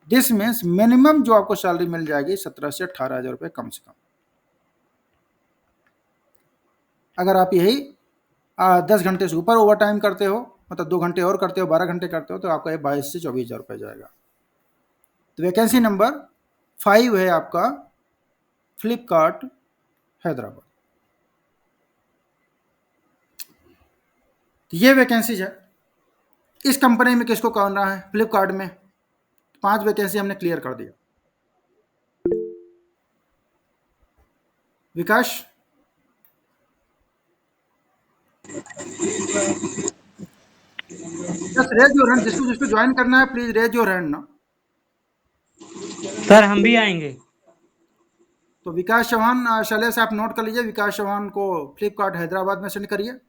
दिस मीन्स मिनिमम जो आपको सैलरी मिल जाएगी 17 से 18,000 रुपये कम से कम। अगर आप यही 10 घंटे से ऊपर ओवर टाइम करते हो, मतलब 2 घंटे और करते हो, 12 घंटे करते हो, तो आपका ये 22 से 24,000 रुपये जाएगा। तो वैकेंसी नंबर 5 है आपका फ्लिपकार्ट हैदराबाद। ये वैकेंसीज है। इस कंपनी में किसको करना है? फ्लिपकार्ट में 5 वैकेंसी हमने क्लियर कर दिया। विकास, जस्ट रेज योर हैंड, जिसको जिसको ज्वाइन करना है प्लीज रेज योर हैंड ना। सर हम भी आएंगे। तो विकास चौहान, शैलेश आप नोट कर लीजिए, विकास चौहान को फ्लिपकार्ट हैदराबाद में सेंड करिए।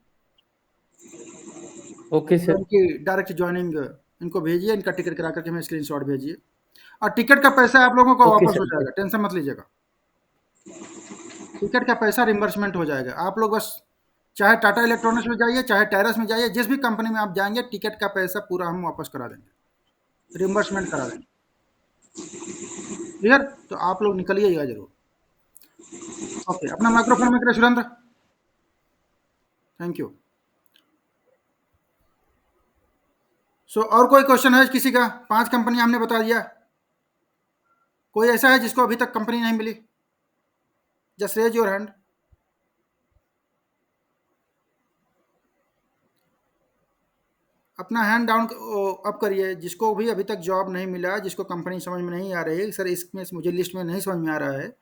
Okay sir. इनकी डायरेक्ट ज्वाइनिंग इनको भेजिए, इनका टिकट करा करके हमें स्क्रीनशॉट भेजिए। और टिकट का पैसा आप लोगों को ओके वापस हो सर। जाएगा, टेंशन मत लीजिएगा। टिकट का पैसा रिम्बर्समेंट हो जाएगा। आप लोग बस चाहे टाटा इलेक्ट्रॉनिक्स में जाइए, चाहे टेरेस में जाइए, जिस भी कंपनी में आप जाएंगे, टिकट का पैसा पूरा हम वापस करा देंगे, रिम्बर्समेंट करा देंगे। क्लियर? तो आप लोग निकलिएगा जरूर। ओके, अपना माइक्रोफोन में करें सुरेंद्र। Thank you. सो और कोई क्वेश्चन है किसी का? 5 कंपनी हमने बता दिया। कोई ऐसा है जिसको अभी तक कंपनी नहीं मिली? Just raise your hand. अपना हैंड डाउन अप करिए, जिसको भी अभी तक जॉब नहीं मिला, जिसको कंपनी समझ में नहीं आ रही, सर इसमें मुझे लिस्ट में नहीं समझ में आ रहा है,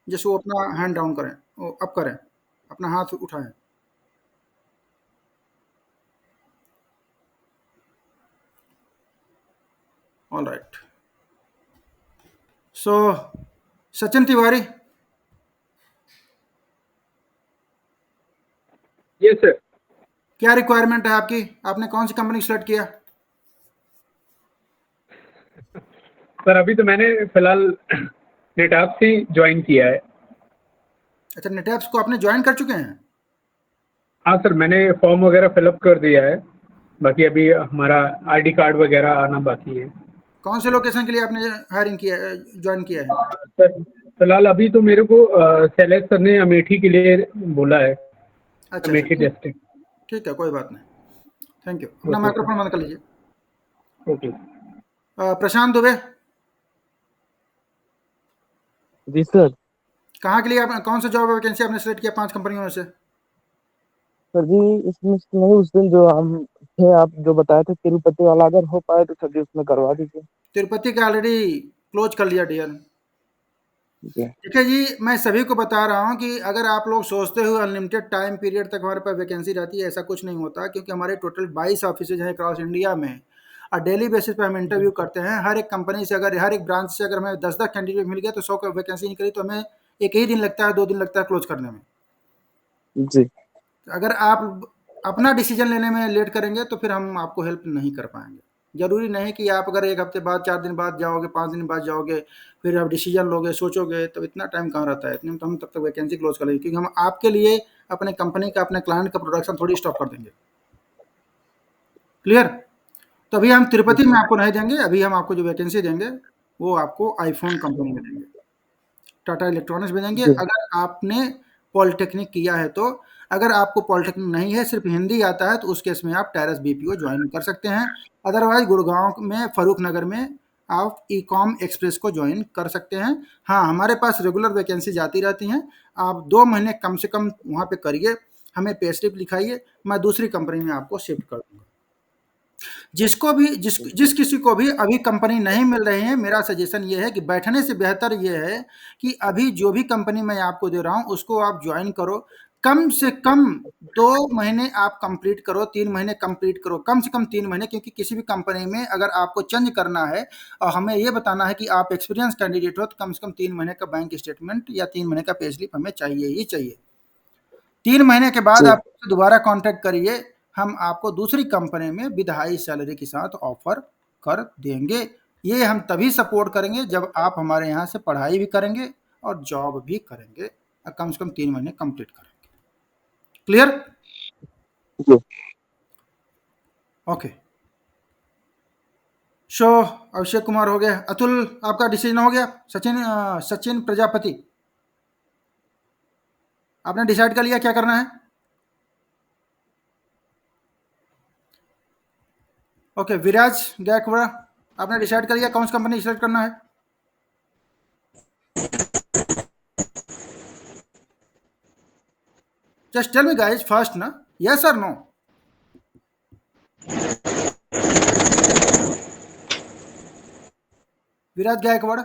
जस्ट वो अपना हैंड डाउन करें, अप करें, अपना हाथ उठाएं। All right. So Sachin Tiwari. Yes sir. क्या रिक्वायरमेंट है आपकी? आपने कौन सी कंपनी सेलेक्ट किया? सर अभी तो मैंने फिलहाल नेटैप से ज्वाइन किया है। अच्छा, नेटैप्स को आपने ज्वाइन कर चुके हैं? हाँ सर, मैंने फॉर्म वगैरह फिलअप कर दिया है, बाकी अभी हमारा आईडी कार्ड वगैरह आना बाकी है। कौन से लोकेशन के लिए आपने हायरिंग किया, ज्वाइन किया है? सर फिलहाल अभी तो मेरे को शैलेश सर ने अमेठी के लिए बोला है। अच्छा अमेठी अच्छा, डिस्ट्रिक्ट। ठीक है, कोई बात नहीं। Thank you. अपना ओके माइक्रोफोन बंद कर लीजिए। सर। ओके प्रशांत दुबे, जी सर। कहाँ के लिए आप, कौन सा जॉब वैकेंसी आपने सेलेक्ट किया 5 कंपनियों में से? सर जी इसमें से नहीं, उस दिन जो हम थे, आप जो बताए थे तिरुपति वाला, अगर हो पाए तो सर जी उसमें करवा दीजिए। तिरुपति का ऑलरेडी क्लोज कर लिया डियर। ठीक है। देखिए जी, मैं सभी को बता रहा हूँ कि अगर आप लोग सोचते हो अनलिमिटेड टाइम पीरियड तक हमारे पास वैकेंसी रहती है, ऐसा कुछ नहीं होता, क्योंकि हमारे टोटल 22 ऑफिसेज हैं क्रॉस इंडिया में, और डेली बेसिस पे हम इंटरव्यू करते हैं। हर एक कंपनी से, अगर हर एक ब्रांच से अगर हमें 10-10 कैंडिडेट मिल गया तो 100 वैकेंसी निकली तो हमें एक ही दिन लगता है, 2 दिन लगता है क्लोज करने में। जी। अगर आप अपना डिसीजन लेने में लेट करेंगे तो फिर हम आपको हेल्प नहीं कर पाएंगे। ज़रूरी नहीं कि आप अगर 1 हफ्ते बाद, 4 दिन बाद जाओगे, 5 दिन बाद जाओगे, फिर आप डिसीजन लोगे, सोचोगे, तो इतना टाइम कहाँ रहता है। इतने में तो हम तब तक वैकेंसी क्लोज कर लेंगे, क्योंकि हम आपके लिए अपने कंपनी का, अपने क्लाइंट का प्रोडक्शन थोड़ी स्टॉप कर देंगे। क्लियर? तो अभी हम तिरुपति में आपको नहीं देंगे, अभी हम आपको जो वैकेंसी देंगे वो आपको आईफोन कंपनी में देंगे, टाटा इलेक्ट्रॉनिक्स में देंगे। अगर आपने पॉलिटेक्निक किया है तो, अगर आपको पॉलिटेक्निक नहीं है, सिर्फ हिंदी आता है, तो उस केस में आप टायरस बीपीओ ज्वाइन कर सकते हैं। अदरवाइज गुड़गांव में, फरूख नगर में आप ई-कॉम एक्सप्रेस को ज्वाइन कर सकते हैं। हाँ, हमारे पास रेगुलर वैकेंसी आती रहती हैं। आप 2 महीने कम से कम वहाँ पे करिए, हमें पे स्लिप लिखाइए, मैं दूसरी कंपनी में आपको शिफ्ट कर दूंगा। जिसको भी, जिस किसी को भी अभी कंपनी नहीं मिल रही है, मेरा सजेशन ये है कि बैठने से बेहतर ये है कि अभी जो भी कंपनी मैं आपको दे रहा हूँ उसको आप ज्वाइन करो। कम से कम 2 महीने आप कंप्लीट करो, 3 महीने कंप्लीट करो, कम से कम 3 महीने, क्योंकि किसी भी कंपनी में अगर आपको चेंज करना है और हमें ये बताना है कि आप एक्सपीरियंस कैंडिडेट हो, तो कम से कम 3 महीने का बैंक स्टेटमेंट या 3 महीने का पे स्लिप हमें चाहिए ही चाहिए। 3 महीने के बाद आप दोबारा कॉन्टैक्ट करिए, हम आपको दूसरी कंपनी में विद हाई सैलरी के साथ ऑफर कर देंगे। ये हम तभी सपोर्ट करेंगे जब आप हमारे यहाँ से पढ़ाई भी करेंगे और जॉब भी करेंगे, और कम से कम 3 महीने कंप्लीट करेंगे। Clear? Okay. Show Abhishek Kumar हो गया। अतुल, आपका डिसीजन हो गया? सचिन प्रजापति, आपने डिसाइड कर लिया क्या करना है? ओके। विराज गायकवाड़, आपने डिसाइड कर लिया कौन सी कंपनी सिलेक्ट करना है? Just tell me guys first ना, यस और नो? विराज गायकवाड़।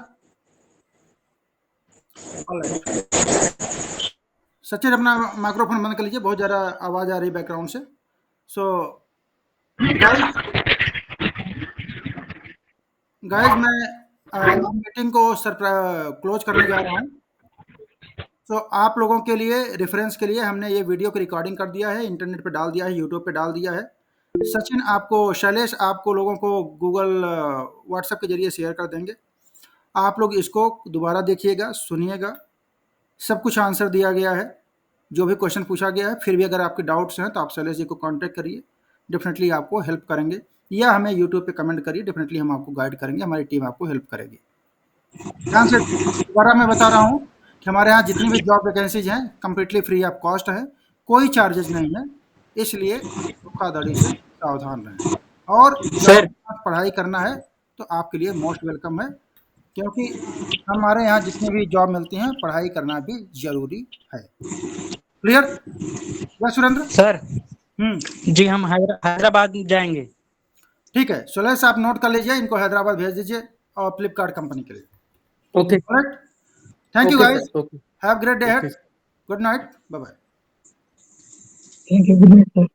सचिन, अपना माइक्रोफोन बंद कर लीजिए, बहुत ज़्यादा आवाज़ आ रही है बैकग्राउंड से। सो गाइस मैं मीटिंग को क्लोज करने जा रहा हूँ। तो आप लोगों के लिए, रेफरेंस के लिए, हमने ये वीडियो की रिकॉर्डिंग कर दिया है, इंटरनेट पे डाल दिया है, यूट्यूब पे डाल दिया है। सचिन आपको, शैलेश आपको लोगों को गूगल व्हाट्सएप के जरिए शेयर कर देंगे। आप लोग इसको दोबारा देखिएगा, सुनिएगा, सब कुछ आंसर दिया गया है, जो भी क्वेश्चन पूछा गया है। फिर भी अगर आपके डाउट्स हैं तो आप शैलेश जी को कांटेक्ट करिए, डेफिनेटली आपको हेल्प करेंगे, या हमें यूट्यूब पे कमेंट करिए, डेफिनेटली हम आपको गाइड करेंगे, हमारी टीम आपको हेल्प करेगी। ध्यान से दोबारा मैं बता रहा हूँ कि हमारे यहाँ जितनी भी जॉब वैकेंसीज हैं कम्प्लीटली फ्री ऑफ कॉस्ट है, कोई चार्जेस नहीं है, इसलिए धोखाधड़ी से सावधान रहें। और जॉब पढ़ाई करना है तो आपके लिए मोस्ट वेलकम है, क्योंकि हमारे यहाँ जितनी भी जॉब मिलती हैं पढ़ाई करना भी जरूरी है। क्लियर? या सुरेंद्र सर? जी, हम हैदराबाद जाएंगे। ठीक है, सुलेश आप नोट कर लीजिए, इनको हैदराबाद भेज दीजिए, और फ्लिपकार्ट कंपनी के लिए। Okay. Thank you Okay, guys, sir. Okay. Have great day, Okay. Good night, bye bye. Thank you, good night sir.